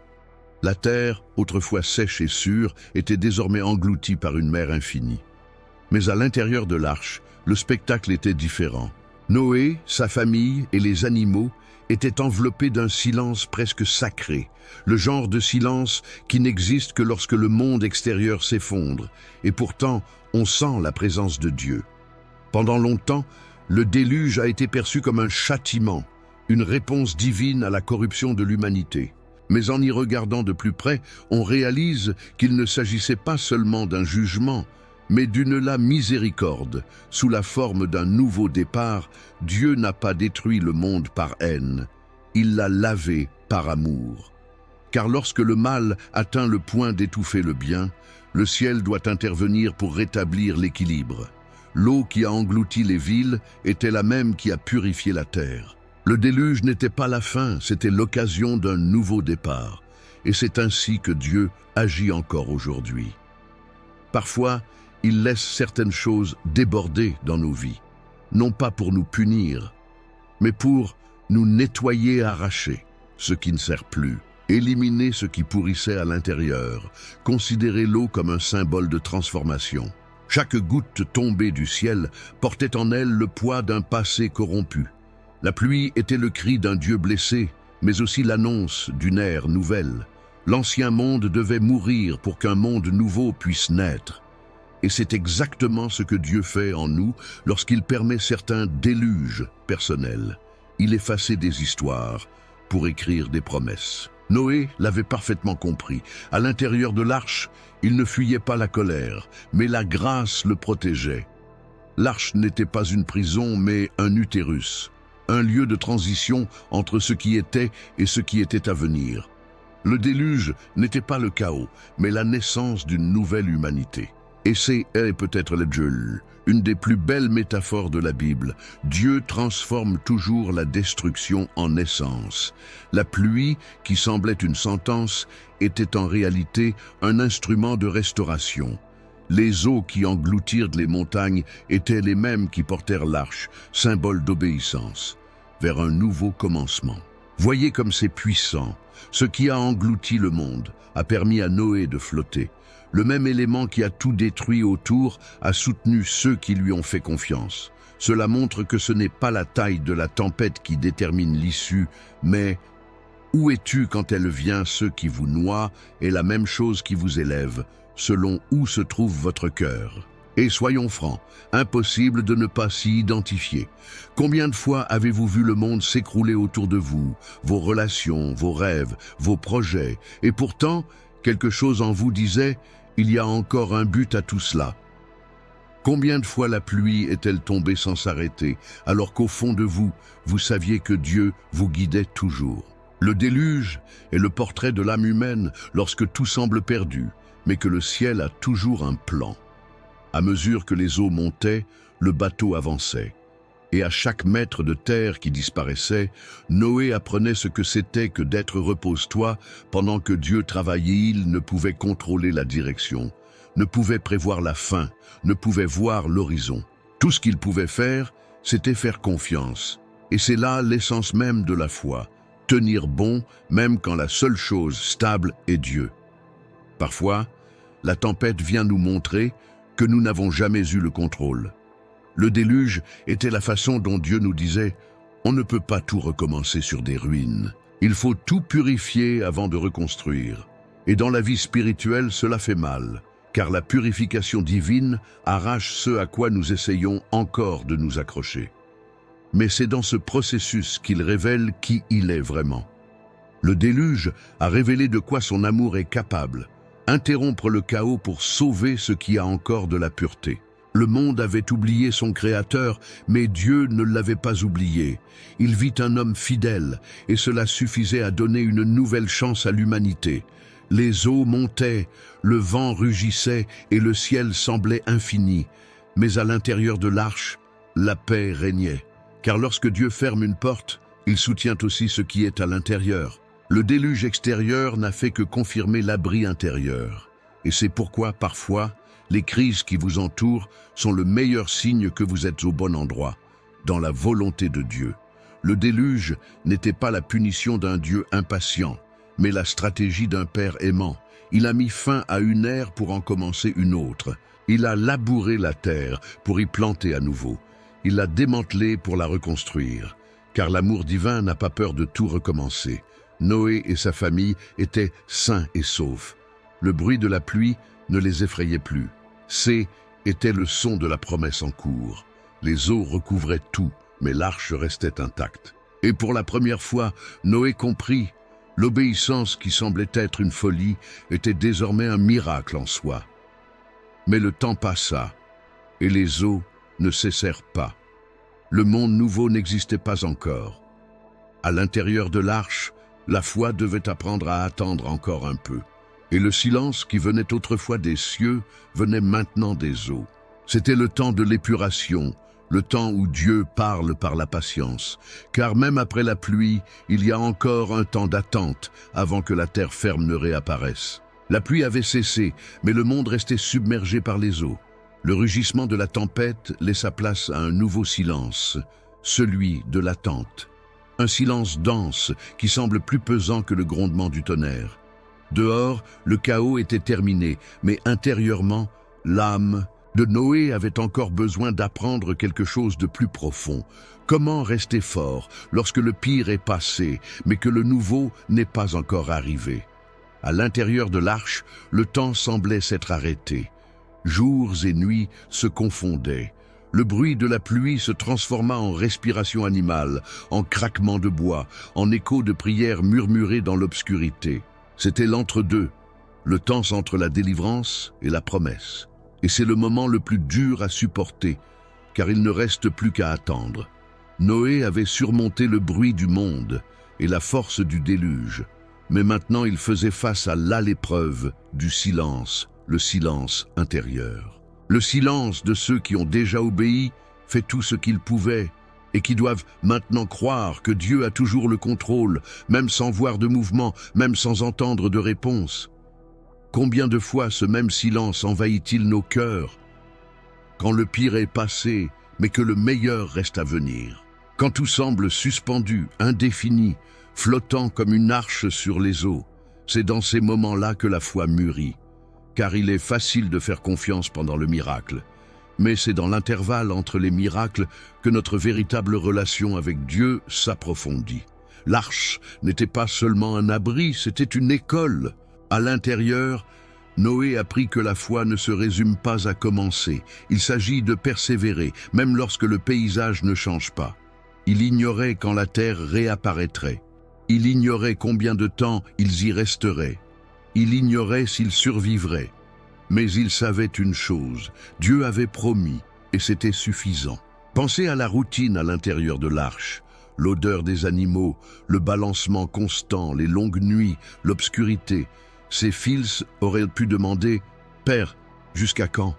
La terre, autrefois sèche et sûre, était désormais engloutie par une mer infinie. Mais à l'intérieur de l'arche, le spectacle était différent. Noé, sa famille et les animaux étaient enveloppés d'un silence presque sacré, le genre de silence qui n'existe que lorsque le monde extérieur s'effondre, et pourtant on sent la présence de Dieu. Pendant longtemps, le déluge a été perçu comme un châtiment, une réponse divine à la corruption de l'humanité. Mais en y regardant de plus près, on réalise qu'il ne s'agissait pas seulement d'un jugement, mais d'une miséricorde. Sous la forme d'un nouveau départ, Dieu n'a pas détruit le monde par haine, il l'a lavé par amour. Car lorsque le mal atteint le point d'étouffer le bien, le ciel doit intervenir pour rétablir l'équilibre. L'eau qui a englouti les villes était la même qui a purifié la terre. Le déluge n'était pas la fin, c'était l'occasion d'un nouveau départ. Et c'est ainsi que Dieu agit encore aujourd'hui. Parfois, il laisse certaines choses déborder dans nos vies, non pas pour nous punir, mais pour nous nettoyer, arracher ce qui ne sert plus, éliminer ce qui pourrissait à l'intérieur, considérer l'eau comme un symbole de transformation. Chaque goutte tombée du ciel portait en elle le poids d'un passé corrompu. La pluie était le cri d'un Dieu blessé, mais aussi l'annonce d'une ère nouvelle. L'ancien monde devait mourir pour qu'un monde nouveau puisse naître. Et c'est exactement ce que Dieu fait en nous lorsqu'il permet certains déluges personnels. Il effaçait des histoires pour écrire des promesses. Noé l'avait parfaitement compris. À l'intérieur de l'arche, il ne fuyait pas la colère, mais la grâce le protégeait. L'arche n'était pas une prison, mais un utérus, un lieu de transition entre ce qui était et ce qui était à venir. Le déluge n'était pas le chaos, mais la naissance d'une nouvelle humanité. Et c'est peut-être une des plus belles métaphores de la Bible. Dieu transforme toujours la destruction en naissance. La pluie, qui semblait une sentence, était en réalité un instrument de restauration. Les eaux qui engloutirent les montagnes étaient les mêmes qui portèrent l'arche, symbole d'obéissance, vers un nouveau commencement. Voyez comme c'est puissant. Ce qui a englouti le monde a permis à Noé de flotter. Le même élément qui a tout détruit autour a soutenu ceux qui lui ont fait confiance. Cela montre que ce n'est pas la taille de la tempête qui détermine l'issue, mais où es-tu quand elle vient? Ce qui vous noie est la même chose qui vous élève, selon où se trouve votre cœur. Et soyons francs, impossible de ne pas s'y identifier. Combien de fois avez-vous vu le monde s'écrouler autour de vous, vos relations, vos rêves, vos projets, et pourtant, quelque chose en vous disait « il y a encore un but à tout cela ». Combien de fois la pluie est-elle tombée sans s'arrêter, alors qu'au fond de vous, vous saviez que Dieu vous guidait toujours? Le déluge est le portrait de l'âme humaine lorsque tout semble perdu, mais que le ciel a toujours un plan. À mesure que les eaux montaient, le bateau avançait. Et à chaque mètre de terre qui disparaissait, Noé apprenait ce que c'était que d'être repose-toi pendant que Dieu travaillait. Il ne pouvait contrôler la direction, ne pouvait prévoir la fin, ne pouvait voir l'horizon. Tout ce qu'il pouvait faire, c'était faire confiance. Et c'est là l'essence même de la foi, tenir bon même quand la seule chose stable est Dieu. Parfois, la tempête vient nous montrer que nous n'avons jamais eu le contrôle. Le déluge était la façon dont Dieu nous disait « On ne peut pas tout recommencer sur des ruines. Il faut tout purifier avant de reconstruire. » Et dans la vie spirituelle, cela fait mal, car la purification divine arrache ce à quoi nous essayons encore de nous accrocher. Mais c'est dans ce processus qu'il révèle qui il est vraiment. Le déluge a révélé de quoi son amour est capable, interrompre le chaos pour sauver ce qui a encore de la pureté. Le monde avait oublié son Créateur, mais Dieu ne l'avait pas oublié. Il vit un homme fidèle, et cela suffisait à donner une nouvelle chance à l'humanité. Les eaux montaient, le vent rugissait, et le ciel semblait infini. Mais à l'intérieur de l'arche, la paix régnait. Car lorsque Dieu ferme une porte, il soutient aussi ce qui est à l'intérieur. Le déluge extérieur n'a fait que confirmer l'abri intérieur. Et c'est pourquoi, parfois, les crises qui vous entourent sont le meilleur signe que vous êtes au bon endroit, dans la volonté de Dieu. Le déluge n'était pas la punition d'un Dieu impatient, mais la stratégie d'un Père aimant. Il a mis fin à une ère pour en commencer une autre. Il a labouré la terre pour y planter à nouveau. Il l'a démantelée pour la reconstruire. Car l'amour divin n'a pas peur de tout recommencer. Noé et sa famille étaient sains et saufs. Le bruit de la pluie ne les effrayait plus. C était le son de la promesse en cours. Les eaux recouvraient tout, mais l'arche restait intacte. Et pour la première fois, Noé comprit. L'obéissance qui semblait être une folie était désormais un miracle en soi. Mais le temps passa, et les eaux ne cessèrent pas. Le monde nouveau n'existait pas encore. À l'intérieur de l'arche, la foi devait apprendre à attendre encore un peu. Et le silence qui venait autrefois des cieux venait maintenant des eaux. C'était le temps de l'épuration, le temps où Dieu parle par la patience. Car même après la pluie, il y a encore un temps d'attente avant que la terre ferme ne réapparaisse. La pluie avait cessé, mais le monde restait submergé par les eaux. Le rugissement de la tempête laissa place à un nouveau silence, celui de l'attente. Un silence dense qui semble plus pesant que le grondement du tonnerre. Dehors, le chaos était terminé, mais intérieurement, l'âme de Noé avait encore besoin d'apprendre quelque chose de plus profond. Comment rester fort lorsque le pire est passé, mais que le nouveau n'est pas encore arrivé? À l'intérieur de l'arche, le temps semblait s'être arrêté. Jours et nuits se confondaient. Le bruit de la pluie se transforma en respiration animale, en craquement de bois, en écho de prières murmurées dans l'obscurité. C'était l'entre-deux, le temps entre la délivrance et la promesse. Et c'est le moment le plus dur à supporter, car il ne reste plus qu'à attendre. Noé avait surmonté le bruit du monde et la force du déluge, mais maintenant il faisait face à l'épreuve du silence, le silence intérieur. Le silence de ceux qui ont déjà obéi, fait tout ce qu'ils pouvaient, et qui doivent maintenant croire que Dieu a toujours le contrôle, même sans voir de mouvement, même sans entendre de réponse. Combien de fois ce même silence envahit-il nos cœurs, quand le pire est passé, mais que le meilleur reste à venir? Quand tout semble suspendu, indéfini, flottant comme une arche sur les eaux, c'est dans ces moments-là que la foi mûrit. Car il est facile de faire confiance pendant le miracle. Mais c'est dans l'intervalle entre les miracles que notre véritable relation avec Dieu s'approfondit. L'arche n'était pas seulement un abri, c'était une école. À l'intérieur, Noé apprit que la foi ne se résume pas à commencer. Il s'agit de persévérer, même lorsque le paysage ne change pas. Il ignorait quand la terre réapparaîtrait. Il ignorait combien de temps ils y resteraient. Il ignorait s'ils survivraient. Mais il savait une chose, Dieu avait promis, et c'était suffisant. Pensez à la routine à l'intérieur de l'arche, l'odeur des animaux, le balancement constant, les longues nuits, l'obscurité. Ces fils auraient pu demander « Père, jusqu'à quand ?»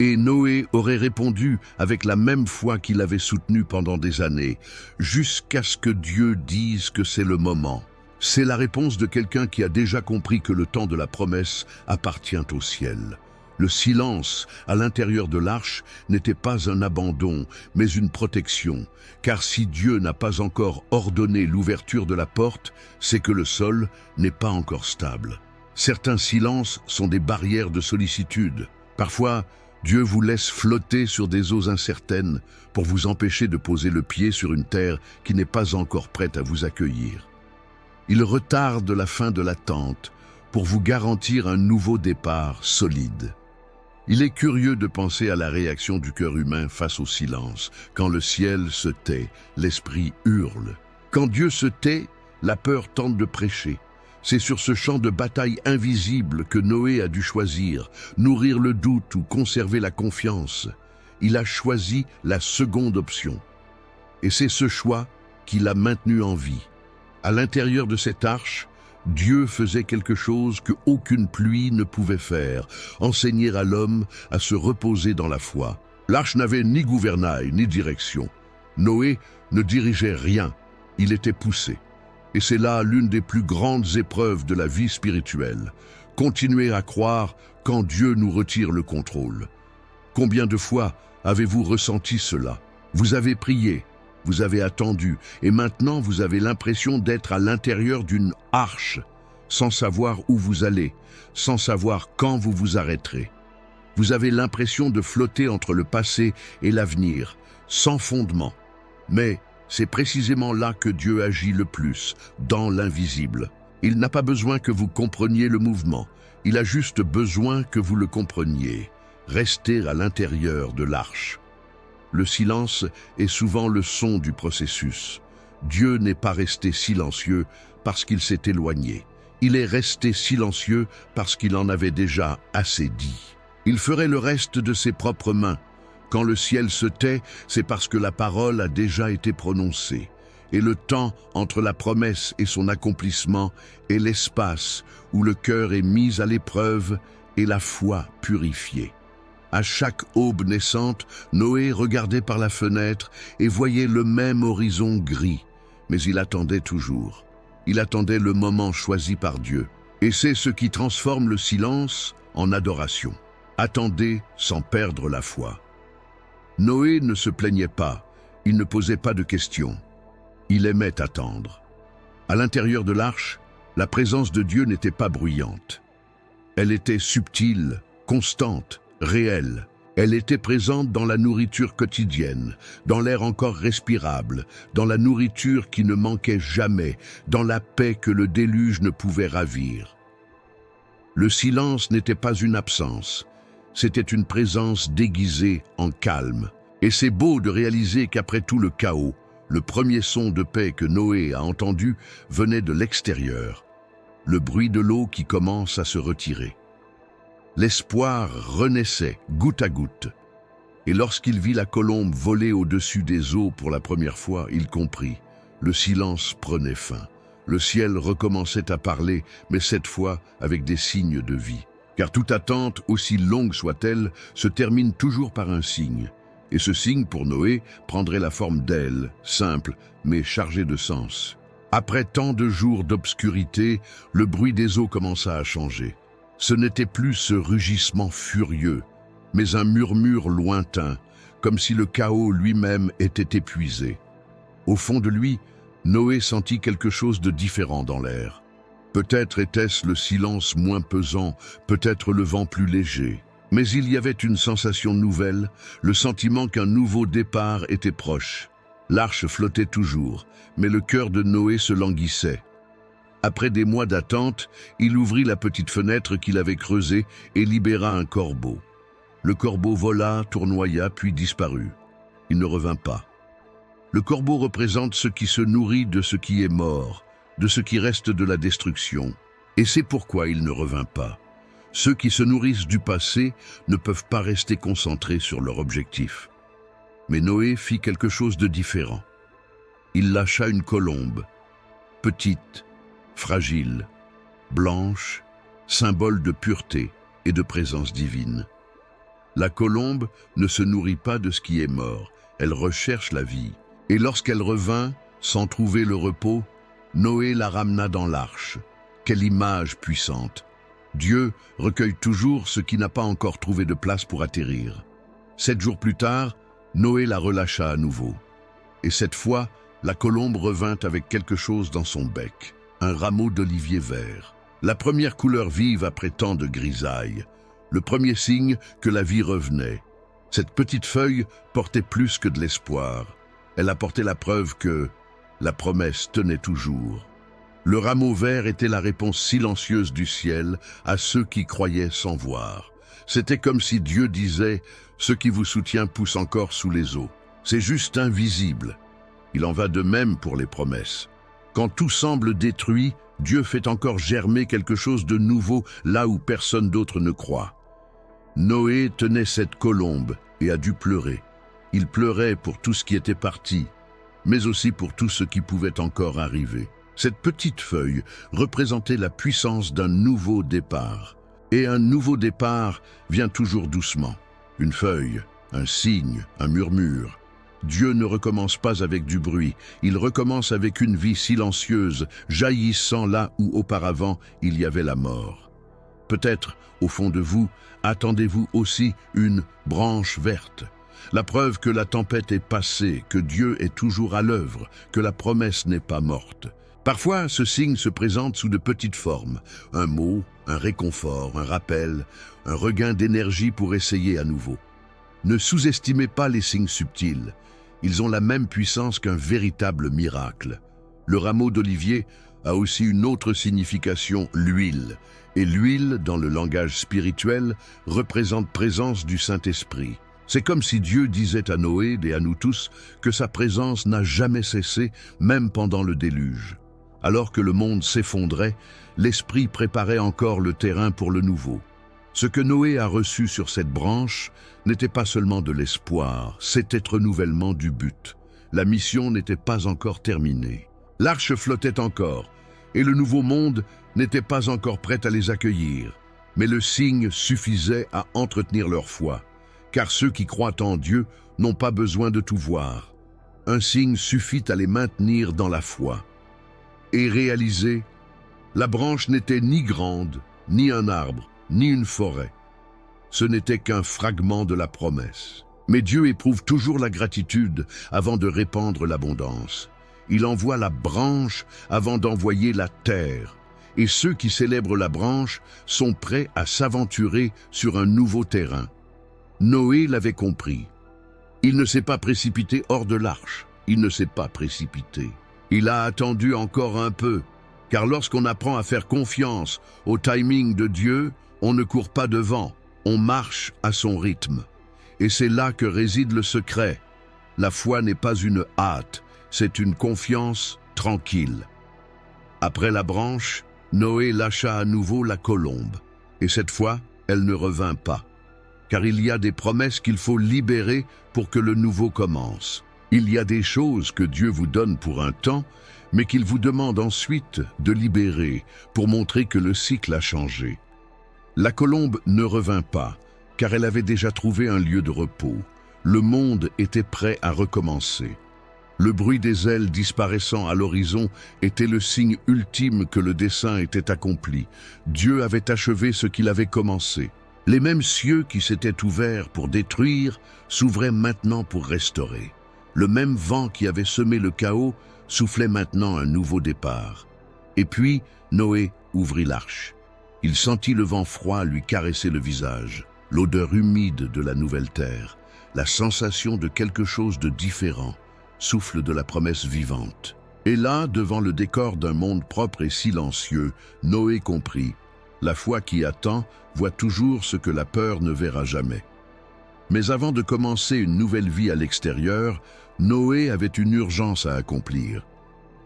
Et Noé aurait répondu avec la même foi qu'il avait soutenue pendant des années, jusqu'à ce que Dieu dise que c'est le moment. C'est la réponse de quelqu'un qui a déjà compris que le temps de la promesse appartient au ciel. Le silence à l'intérieur de l'arche n'était pas un abandon, mais une protection, car si Dieu n'a pas encore ordonné l'ouverture de la porte, c'est que le sol n'est pas encore stable. Certains silences sont des barrières de sollicitude. Parfois, Dieu vous laisse flotter sur des eaux incertaines pour vous empêcher de poser le pied sur une terre qui n'est pas encore prête à vous accueillir. Il retarde la fin de l'attente pour vous garantir un nouveau départ solide. Il est curieux de penser à la réaction du cœur humain face au silence. Quand le ciel se tait, l'esprit hurle. Quand Dieu se tait, la peur tente de prêcher. C'est sur ce champ de bataille invisible que Noé a dû choisir, nourrir le doute ou conserver la confiance. Il a choisi la seconde option. Et c'est ce choix qui l'a maintenu en vie. À l'intérieur de cette arche, Dieu faisait quelque chose qu'aucune pluie ne pouvait faire, enseigner à l'homme à se reposer dans la foi. L'arche n'avait ni gouvernail ni direction. Noé ne dirigeait rien, il était poussé. Et c'est là l'une des plus grandes épreuves de la vie spirituelle. Continuer à croire quand Dieu nous retire le contrôle. Combien de fois avez-vous ressenti cela? Vous avez prié, vous avez attendu, et maintenant vous avez l'impression d'être à l'intérieur d'une arche, sans savoir où vous allez, sans savoir quand vous vous arrêterez. Vous avez l'impression de flotter entre le passé et l'avenir, sans fondement. Mais c'est précisément là que Dieu agit le plus, dans l'invisible. Il n'a pas besoin que vous compreniez le mouvement, il a juste besoin que vous le compreniez. Restez à l'intérieur de l'arche. Le silence est souvent le son du processus. Dieu n'est pas resté silencieux parce qu'il s'est éloigné. Il est resté silencieux parce qu'il en avait déjà assez dit. Il ferait le reste de ses propres mains. Quand le ciel se tait, c'est parce que la parole a déjà été prononcée. Et le temps entre la promesse et son accomplissement est l'espace où le cœur est mis à l'épreuve et la foi purifiée. À chaque aube naissante, Noé regardait par la fenêtre et voyait le même horizon gris. Mais il attendait toujours. Il attendait le moment choisi par Dieu. Et c'est ce qui transforme le silence en adoration. Attendez sans perdre la foi. Noé ne se plaignait pas, il ne posait pas de questions. Il aimait attendre. À l'intérieur de l'arche, la présence de Dieu n'était pas bruyante. Elle était subtile, constante, réelle. Elle était présente dans la nourriture quotidienne, dans l'air encore respirable, dans la nourriture qui ne manquait jamais, dans la paix que le déluge ne pouvait ravir. Le silence n'était pas une absence, c'était une présence déguisée en calme. Et c'est beau de réaliser qu'après tout le chaos, le premier son de paix que Noé a entendu venait de l'extérieur, le bruit de l'eau qui commence à se retirer. L'espoir renaissait goutte à goutte. Et lorsqu'il vit la colombe voler au-dessus des eaux pour la première fois, il comprit. Le silence prenait fin. Le ciel recommençait à parler, mais cette fois avec des signes de vie. Car toute attente, aussi longue soit-elle, se termine toujours par un signe. Et ce signe, pour Noé, prendrait la forme d'ailes, simple, mais chargé de sens. Après tant de jours d'obscurité, le bruit des eaux commença à changer. Ce n'était plus ce rugissement furieux, mais un murmure lointain, comme si le chaos lui-même était épuisé. Au fond de lui, Noé sentit quelque chose de différent dans l'air. Peut-être était-ce le silence moins pesant, peut-être le vent plus léger. Mais il y avait une sensation nouvelle, le sentiment qu'un nouveau départ était proche. L'arche flottait toujours, mais le cœur de Noé se languissait. Après des mois d'attente, il ouvrit la petite fenêtre qu'il avait creusée et libéra un corbeau. Le corbeau vola, tournoya, puis disparut. Il ne revint pas. Le corbeau représente ce qui se nourrit de ce qui est mort, de ce qui reste de la destruction. Et c'est pourquoi il ne revint pas. Ceux qui se nourrissent du passé ne peuvent pas rester concentrés sur leur objectif. Mais Noé fit quelque chose de différent. Il lâcha une colombe, petite, fragile, blanche, symbole de pureté et de présence divine. La colombe ne se nourrit pas de ce qui est mort, elle recherche la vie. Et lorsqu'elle revint, sans trouver le repos, Noé la ramena dans l'arche. Quelle image puissante! Dieu recueille toujours ce qui n'a pas encore trouvé de place pour atterrir. 7 jours plus tard, Noé la relâcha à nouveau. Et cette fois, la colombe revint avec quelque chose dans son bec, un rameau d'olivier vert. La première couleur vive après tant de grisailles, le premier signe que la vie revenait. Cette petite feuille portait plus que de l'espoir. Elle apportait la preuve que la promesse tenait toujours. Le rameau vert était la réponse silencieuse du ciel à ceux qui croyaient sans voir. C'était comme si Dieu disait « Ce qui vous soutient pousse encore sous les eaux. C'est juste invisible. » Il en va de même pour les promesses. Quand tout semble détruit, Dieu fait encore germer quelque chose de nouveau là où personne d'autre ne croit. Noé tenait cette colombe et a dû pleurer. Il pleurait pour tout ce qui était parti, mais aussi pour tout ce qui pouvait encore arriver. Cette petite feuille représentait la puissance d'un nouveau départ. Et un nouveau départ vient toujours doucement. Une feuille, un signe, un murmure. Dieu ne recommence pas avec du bruit, il recommence avec une vie silencieuse, jaillissant là où auparavant il y avait la mort. Peut-être, au fond de vous, attendez-vous aussi une branche verte. La preuve que la tempête est passée, que Dieu est toujours à l'œuvre, que la promesse n'est pas morte. Parfois, ce signe se présente sous de petites formes. Un mot, un réconfort, un rappel, un regain d'énergie pour essayer à nouveau. Ne sous-estimez pas les signes subtils. Ils ont la même puissance qu'un véritable miracle. Le rameau d'olivier a aussi une autre signification, l'huile. Et l'huile, dans le langage spirituel, représente présence du Saint-Esprit. C'est comme si Dieu disait à Noé et à nous tous que sa présence n'a jamais cessé, même pendant le déluge. Alors que le monde s'effondrait, l'Esprit préparait encore le terrain pour le nouveau. Ce que Noé a reçu sur cette branche n'était pas seulement de l'espoir, c'était renouvellement du but. La mission n'était pas encore terminée. L'arche flottait encore, et le nouveau monde n'était pas encore prêt à les accueillir. Mais le signe suffisait à entretenir leur foi, car ceux qui croient en Dieu n'ont pas besoin de tout voir. Un signe suffit à les maintenir dans la foi. Et réaliser, la branche n'était ni grande, ni un arbre, ni une forêt. Ce n'était qu'un fragment de la promesse. Mais Dieu éprouve toujours la gratitude avant de répandre l'abondance. Il envoie la branche avant d'envoyer la terre. Et ceux qui célèbrent la branche sont prêts à s'aventurer sur un nouveau terrain. Noé l'avait compris. Il ne s'est pas précipité hors de l'arche. Il ne s'est pas précipité. Il a attendu encore un peu, car lorsqu'on apprend à faire confiance au timing de Dieu, on ne court pas devant, on marche à son rythme. Et c'est là que réside le secret. La foi n'est pas une hâte, c'est une confiance tranquille. Après la branche, Noé lâcha à nouveau la colombe. Et cette fois, elle ne revint pas. Car il y a des promesses qu'il faut libérer pour que le nouveau commence. Il y a des choses que Dieu vous donne pour un temps, mais qu'il vous demande ensuite de libérer pour montrer que le cycle a changé. La colombe ne revint pas, car elle avait déjà trouvé un lieu de repos. Le monde était prêt à recommencer. Le bruit des ailes disparaissant à l'horizon était le signe ultime que le dessein était accompli. Dieu avait achevé ce qu'il avait commencé. Les mêmes cieux qui s'étaient ouverts pour détruire s'ouvraient maintenant pour restaurer. Le même vent qui avait semé le chaos soufflait maintenant un nouveau départ. Et puis, Noé ouvrit l'arche. Il sentit le vent froid lui caresser le visage, l'odeur humide de la nouvelle terre, la sensation de quelque chose de différent, souffle de la promesse vivante. Et là, devant le décor d'un monde propre et silencieux, Noé comprit. La foi qui attend voit toujours ce que la peur ne verra jamais. Mais avant de commencer une nouvelle vie à l'extérieur, Noé avait une urgence à accomplir.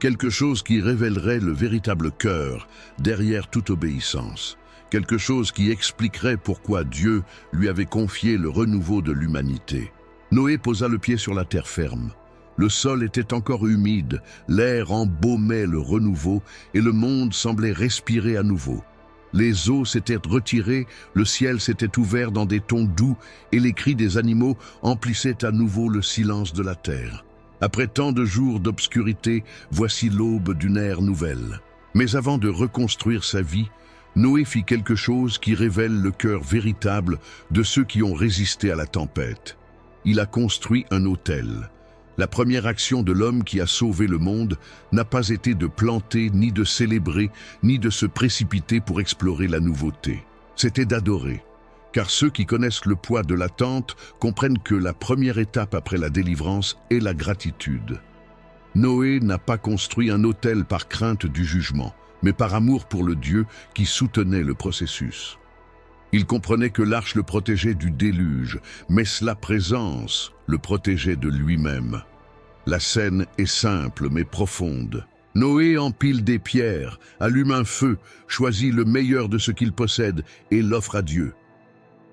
Quelque chose qui révélerait le véritable cœur derrière toute obéissance. Quelque chose qui expliquerait pourquoi Dieu lui avait confié le renouveau de l'humanité. Noé posa le pied sur la terre ferme. Le sol était encore humide, l'air embaumait le renouveau et le monde semblait respirer à nouveau. Les eaux s'étaient retirées, le ciel s'était ouvert dans des tons doux et les cris des animaux emplissaient à nouveau le silence de la terre. Après tant de jours d'obscurité, voici l'aube d'une ère nouvelle. Mais avant de reconstruire sa vie, Noé fit quelque chose qui révèle le cœur véritable de ceux qui ont résisté à la tempête. Il a construit un autel. La première action de l'homme qui a sauvé le monde n'a pas été de planter, ni de célébrer, ni de se précipiter pour explorer la nouveauté. C'était d'adorer. Car ceux qui connaissent le poids de l'attente comprennent que la première étape après la délivrance est la gratitude. Noé n'a pas construit un autel par crainte du jugement, mais par amour pour le Dieu qui soutenait le processus. Il comprenait que l'arche le protégeait du déluge, mais sa présence le protégeait de lui-même. La scène est simple mais profonde. Noé empile des pierres, allume un feu, choisit le meilleur de ce qu'il possède et l'offre à Dieu.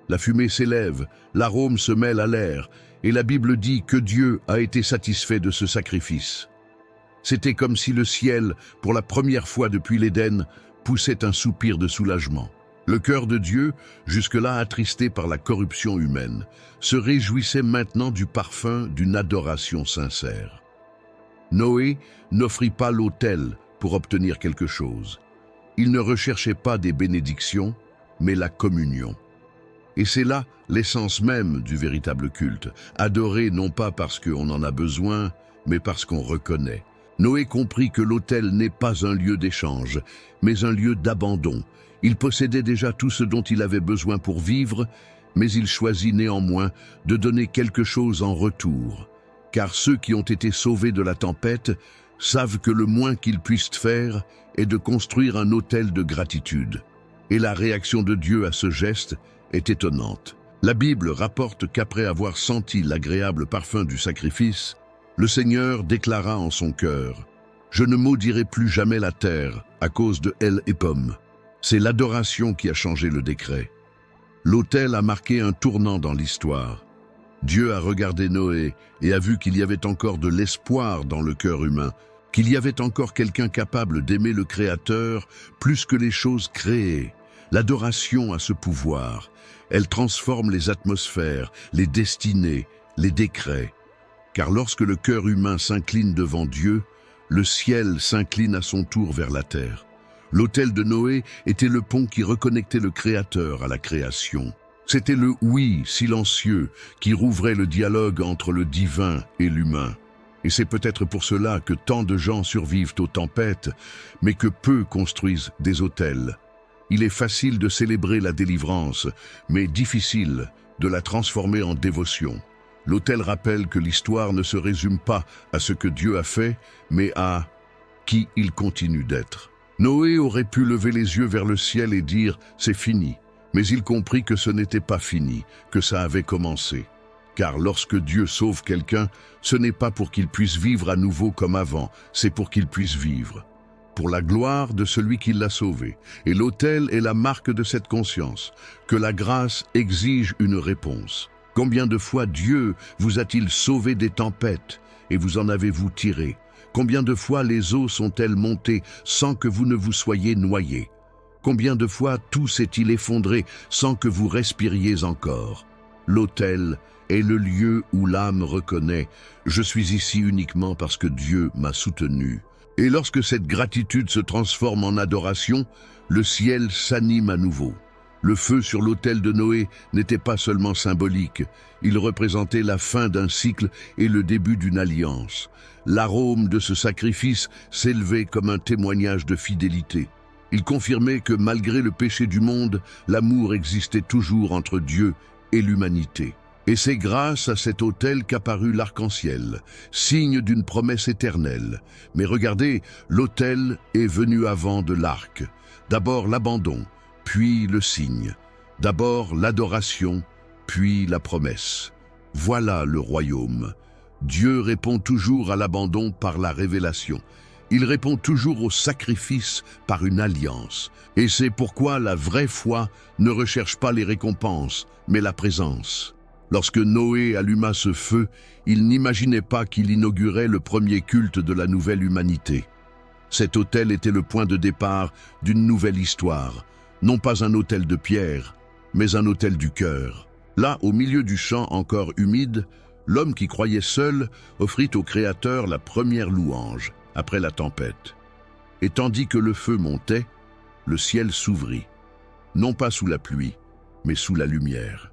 La fumée s'élève, l'arôme se mêle à l'air, et la Bible dit que Dieu a été satisfait de ce sacrifice. C'était comme si le ciel, pour la première fois depuis l'Éden, poussait un soupir de soulagement. Le cœur de Dieu, jusque-là attristé par la corruption humaine, se réjouissait maintenant du parfum d'une adoration sincère. Noé n'offrit pas l'autel pour obtenir quelque chose. Il ne recherchait pas des bénédictions, mais la communion. Et c'est là l'essence même du véritable culte, adorer non pas parce qu'on en a besoin, mais parce qu'on reconnaît. Noé comprit que l'autel n'est pas un lieu d'échange, mais un lieu d'abandon. Il possédait déjà tout ce dont il avait besoin pour vivre, mais il choisit néanmoins de donner quelque chose en retour. Car ceux qui ont été sauvés de la tempête savent que le moins qu'ils puissent faire est de construire un autel de gratitude. Et la réaction de Dieu à ce geste est étonnante. La Bible rapporte qu'après avoir senti l'agréable parfum du sacrifice, le Seigneur déclara en son cœur « Je ne maudirai plus jamais la terre à cause de elle et pommes ». C'est l'adoration qui a changé le décret. L'autel a marqué un tournant dans l'histoire. Dieu a regardé Noé et a vu qu'il y avait encore de l'espoir dans le cœur humain, qu'il y avait encore quelqu'un capable d'aimer le Créateur plus que les choses créées. L'adoration a ce pouvoir. Elle transforme les atmosphères, les destinées, les décrets. Car lorsque le cœur humain s'incline devant Dieu, le ciel s'incline à son tour vers la terre. L'autel de Noé était le pont qui reconnectait le Créateur à la création. C'était le « oui » silencieux qui rouvrait le dialogue entre le divin et l'humain. Et c'est peut-être pour cela que tant de gens survivent aux tempêtes, mais que peu construisent des autels. Il est facile de célébrer la délivrance, mais difficile de la transformer en dévotion. L'autel rappelle que l'histoire ne se résume pas à ce que Dieu a fait, mais à qui il continue d'être. Noé aurait pu lever les yeux vers le ciel et dire « c'est fini », mais il comprit que ce n'était pas fini, que ça avait commencé. Car lorsque Dieu sauve quelqu'un, ce n'est pas pour qu'il puisse vivre à nouveau comme avant, c'est pour qu'il puisse vivre. Pour la gloire de celui qui l'a sauvé. Et l'autel est la marque de cette conscience, que la grâce exige une réponse. Combien de fois Dieu vous a-t-il sauvé des tempêtes et vous en avez-vous tiré? Combien de fois les eaux sont-elles montées sans que vous ne vous soyez noyés? Combien de fois tout s'est-il effondré sans que vous respiriez encore? L'autel est le lieu où l'âme reconnaît « Je suis ici uniquement parce que Dieu m'a soutenu ». Et lorsque cette gratitude se transforme en adoration, le ciel s'anime à nouveau. Le feu sur l'autel de Noé n'était pas seulement symbolique, il représentait la fin d'un cycle et le début d'une alliance. L'arôme de ce sacrifice s'élevait comme un témoignage de fidélité. Il confirmait que malgré le péché du monde, l'amour existait toujours entre Dieu et l'humanité. Et c'est grâce à cet autel qu'apparut l'arc-en-ciel, signe d'une promesse éternelle. Mais regardez, l'autel est venu avant de l'arc. D'abord l'abandon, puis le signe. D'abord l'adoration, puis la promesse. Voilà le royaume. Dieu répond toujours à l'abandon par la révélation. Il répond toujours au sacrifice par une alliance. Et c'est pourquoi la vraie foi ne recherche pas les récompenses, mais la présence. Lorsque Noé alluma ce feu, il n'imaginait pas qu'il inaugurait le premier culte de la nouvelle humanité. Cet autel était le point de départ d'une nouvelle histoire, non pas un autel de pierre, mais un autel du cœur. Là, au milieu du champ encore humide, l'homme qui croyait seul offrit au Créateur la première louange après la tempête. Et tandis que le feu montait, le ciel s'ouvrit, non pas sous la pluie, mais sous la lumière.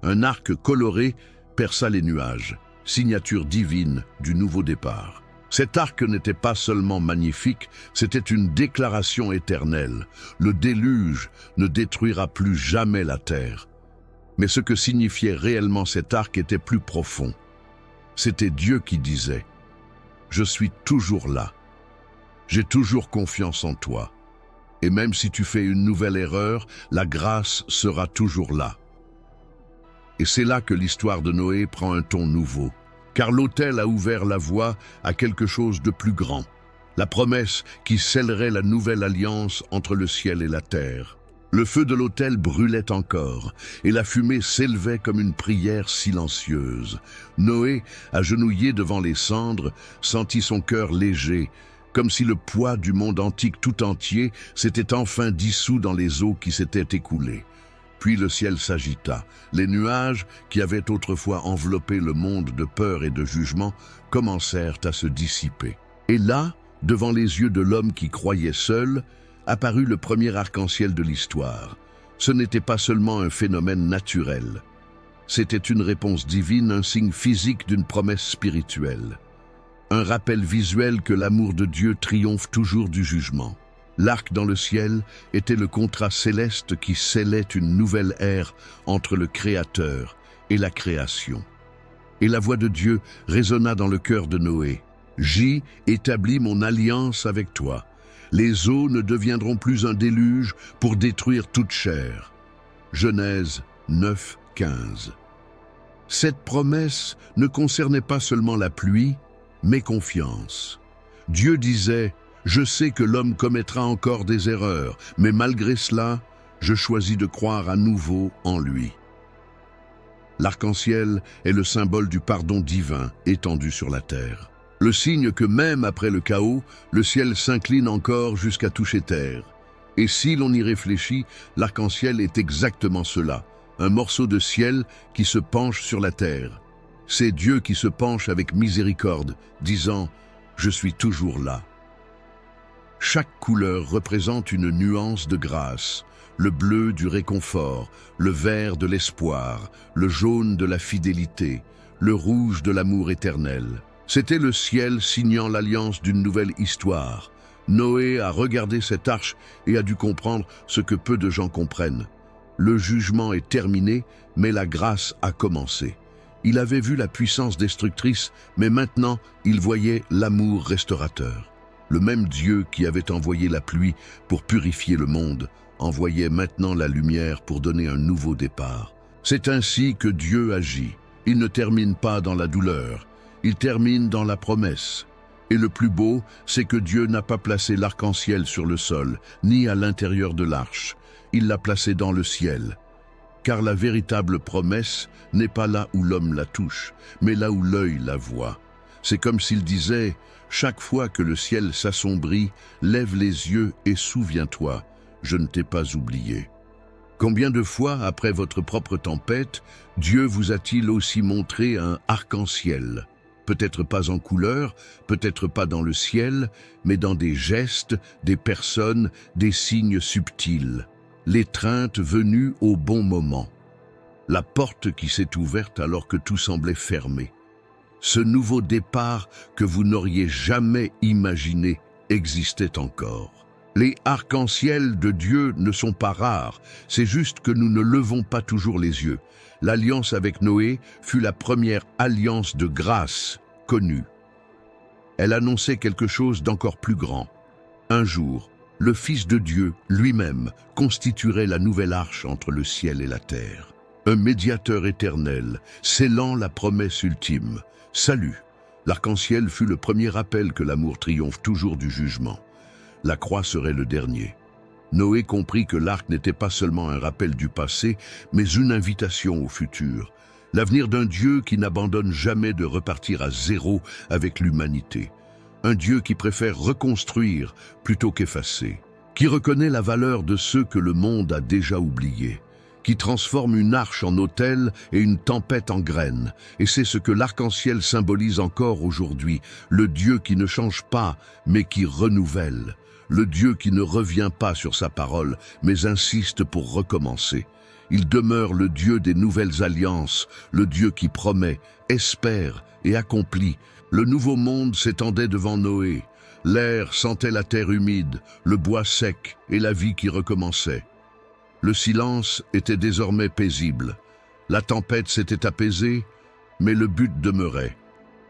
Un arc coloré perça les nuages, signature divine du nouveau départ. Cet arc n'était pas seulement magnifique, c'était une déclaration éternelle. Le déluge ne détruira plus jamais la terre. Mais ce que signifiait réellement cet arc était plus profond. C'était Dieu qui disait « Je suis toujours là. J'ai toujours confiance en toi. Et même si tu fais une nouvelle erreur, la grâce sera toujours là. » Et c'est là que l'histoire de Noé prend un ton nouveau. Car l'autel a ouvert la voie à quelque chose de plus grand. La promesse qui scellerait la nouvelle alliance entre le ciel et la terre. Le feu de l'autel brûlait encore, et la fumée s'élevait comme une prière silencieuse. Noé, agenouillé devant les cendres, sentit son cœur léger, comme si le poids du monde antique tout entier s'était enfin dissous dans les eaux qui s'étaient écoulées. Puis le ciel s'agita. Les nuages, qui avaient autrefois enveloppé le monde de peur et de jugement, commencèrent à se dissiper. Et là, devant les yeux de l'homme qui croyait seul, apparut le premier arc-en-ciel de l'histoire. Ce n'était pas seulement un phénomène naturel. C'était une réponse divine, un signe physique d'une promesse spirituelle. Un rappel visuel que l'amour de Dieu triomphe toujours du jugement. L'arc dans le ciel était le contrat céleste qui scellait une nouvelle ère entre le Créateur et la création. Et la voix de Dieu résonna dans le cœur de Noé. « J'y établis mon alliance avec toi. Les eaux ne deviendront plus un déluge pour détruire toute chair. » Genèse 9, 15. Cette promesse ne concernait pas seulement la pluie, mais confiance. Dieu disait « Je sais que l'homme commettra encore des erreurs, mais malgré cela, je choisis de croire à nouveau en lui. » L'arc-en-ciel est le symbole du pardon divin étendu sur la terre. Le signe que même après le chaos, le ciel s'incline encore jusqu'à toucher terre. Et si l'on y réfléchit, l'arc-en-ciel est exactement cela, un morceau de ciel qui se penche sur la terre. C'est Dieu qui se penche avec miséricorde, disant « Je suis toujours là ». Chaque couleur représente une nuance de grâce, le bleu du réconfort, le vert de l'espoir, le jaune de la fidélité, le rouge de l'amour éternel. C'était le ciel signant l'alliance d'une nouvelle histoire. Noé a regardé cette arche et a dû comprendre ce que peu de gens comprennent. Le jugement est terminé, mais la grâce a commencé. Il avait vu la puissance destructrice, mais maintenant il voyait l'amour restaurateur. Le même Dieu qui avait envoyé la pluie pour purifier le monde, envoyait maintenant la lumière pour donner un nouveau départ. C'est ainsi que Dieu agit. Il ne termine pas dans la douleur, il termine dans la promesse. Et le plus beau, c'est que Dieu n'a pas placé l'arc-en-ciel sur le sol, ni à l'intérieur de l'arche. Il l'a placé dans le ciel. Car la véritable promesse n'est pas là où l'homme la touche, mais là où l'œil la voit. C'est comme s'il disait « Chaque fois que le ciel s'assombrit, lève les yeux et souviens-toi, je ne t'ai pas oublié. » Combien de fois, après votre propre tempête, Dieu vous a-t-il aussi montré un arc-en-ciel? Peut-être pas en couleur, peut-être pas dans le ciel, mais dans des gestes, des personnes, des signes subtils. L'étreinte venue au bon moment. La porte qui s'est ouverte alors que tout semblait fermé. Ce nouveau départ que vous n'auriez jamais imaginé existait encore. Les arcs-en-ciel de Dieu ne sont pas rares, c'est juste que nous ne levons pas toujours les yeux. L'alliance avec Noé fut la première alliance de grâce connue. Elle annonçait quelque chose d'encore plus grand. Un jour, le Fils de Dieu lui-même constituerait la nouvelle arche entre le ciel et la terre. Un médiateur éternel, scellant la promesse ultime. Salut! L'arc-en-ciel fut le premier rappel que l'amour triomphe toujours du jugement. La croix serait le dernier. Noé comprit que l'arc n'était pas seulement un rappel du passé, mais une invitation au futur. L'avenir d'un Dieu qui n'abandonne jamais de repartir à zéro avec l'humanité. Un Dieu qui préfère reconstruire plutôt qu'effacer. qui reconnaît la valeur de ceux que le monde a déjà oubliés, qui transforme une arche en autel et une tempête en graine. Et c'est ce que l'arc-en-ciel symbolise encore aujourd'hui, le Dieu qui ne change pas, mais qui renouvelle, le Dieu qui ne revient pas sur sa parole, mais insiste pour recommencer. Il demeure le Dieu des nouvelles alliances, le Dieu qui promet, espère et accomplit. Le nouveau monde s'étendait devant Noé. L'air sentait la terre humide, le bois sec et la vie qui recommençait. Le silence était désormais paisible. La tempête s'était apaisée, mais le but demeurait.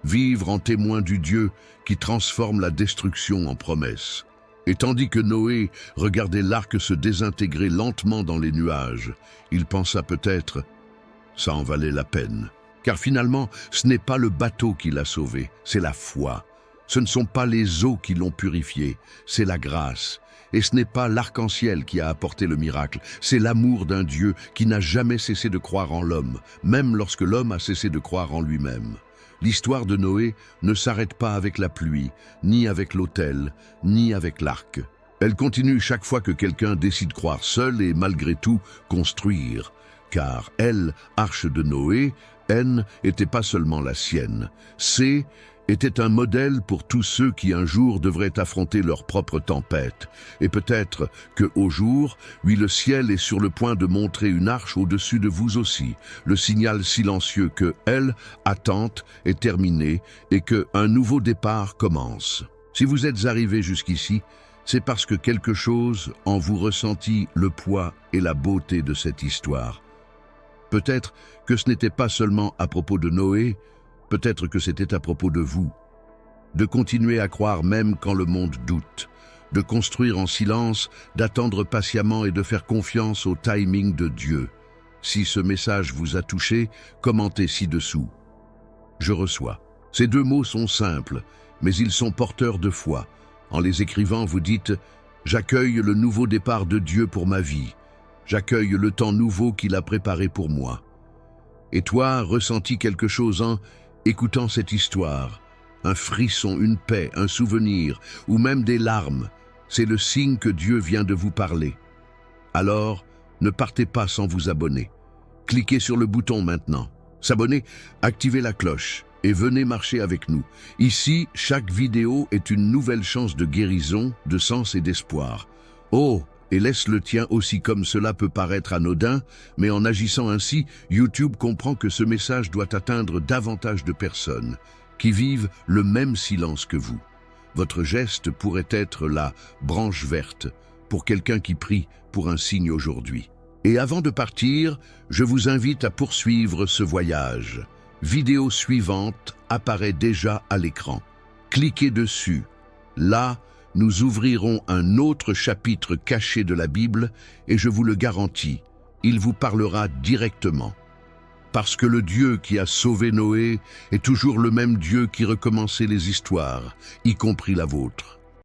Vivre en témoin du Dieu qui transforme la destruction en promesse. Et tandis que Noé regardait l'arc se désintégrer lentement dans les nuages, il pensa peut-être « ça en valait la peine ». Car finalement, ce n'est pas le bateau qui l'a sauvé, c'est la foi. Ce ne sont pas les eaux qui l'ont purifié, c'est la grâce. Et ce n'est pas l'arc-en-ciel qui a apporté le miracle, c'est l'amour d'un Dieu qui n'a jamais cessé de croire en l'homme, même lorsque l'homme a cessé de croire en lui-même. L'histoire de Noé ne s'arrête pas avec la pluie, ni avec l'autel, ni avec l'arc. Elle continue chaque fois que quelqu'un décide croire seul et malgré tout construire. Car elle, arche de Noé, N n'était pas seulement la sienne. C était un modèle pour tous ceux qui un jour devraient affronter leur propre tempête. Et peut-être que au jour, oui, le ciel est sur le point de montrer une arche au-dessus de vous aussi, le signal silencieux que elle, attente, est terminée et que un nouveau départ commence. Si vous êtes arrivé jusqu'ici, c'est parce que quelque chose en vous ressentit le poids et la beauté de cette histoire. Peut-être que ce n'était pas seulement à propos de Noé, peut-être que c'était à propos de vous. De continuer à croire même quand le monde doute, de construire en silence, d'attendre patiemment et de faire confiance au timing de Dieu. Si ce message vous a touché, commentez ci-dessous. Je reçois. Ces deux mots sont simples, mais ils sont porteurs de foi. En les écrivant, vous dites « J'accueille le nouveau départ de Dieu pour ma vie. J'accueille le temps nouveau qu'il a préparé pour moi. » Et toi, ressentis quelque chose en écoutant cette histoire, un frisson, une paix, un souvenir, ou même des larmes, c'est le signe que Dieu vient de vous parler. Alors, ne partez pas sans vous abonner. Cliquez sur le bouton maintenant. S'abonner, activez la cloche et venez marcher avec nous. Ici, chaque vidéo est une nouvelle chance de guérison, de sens et d'espoir. Oh, et laisse le tien aussi, comme cela peut paraître anodin, mais en agissant ainsi, YouTube comprend que ce message doit atteindre davantage de personnes qui vivent le même silence que vous. Votre geste pourrait être la branche verte pour quelqu'un qui prie pour un signe aujourd'hui. Et avant de partir, je vous invite à poursuivre ce voyage. Vidéo suivante apparaît déjà à l'écran. Cliquez dessus. Là, nous ouvrirons un autre chapitre caché de la Bible et je vous le garantis, il vous parlera directement. Parce que le Dieu qui a sauvé Noé est toujours le même Dieu qui recommençait les histoires, y compris la vôtre.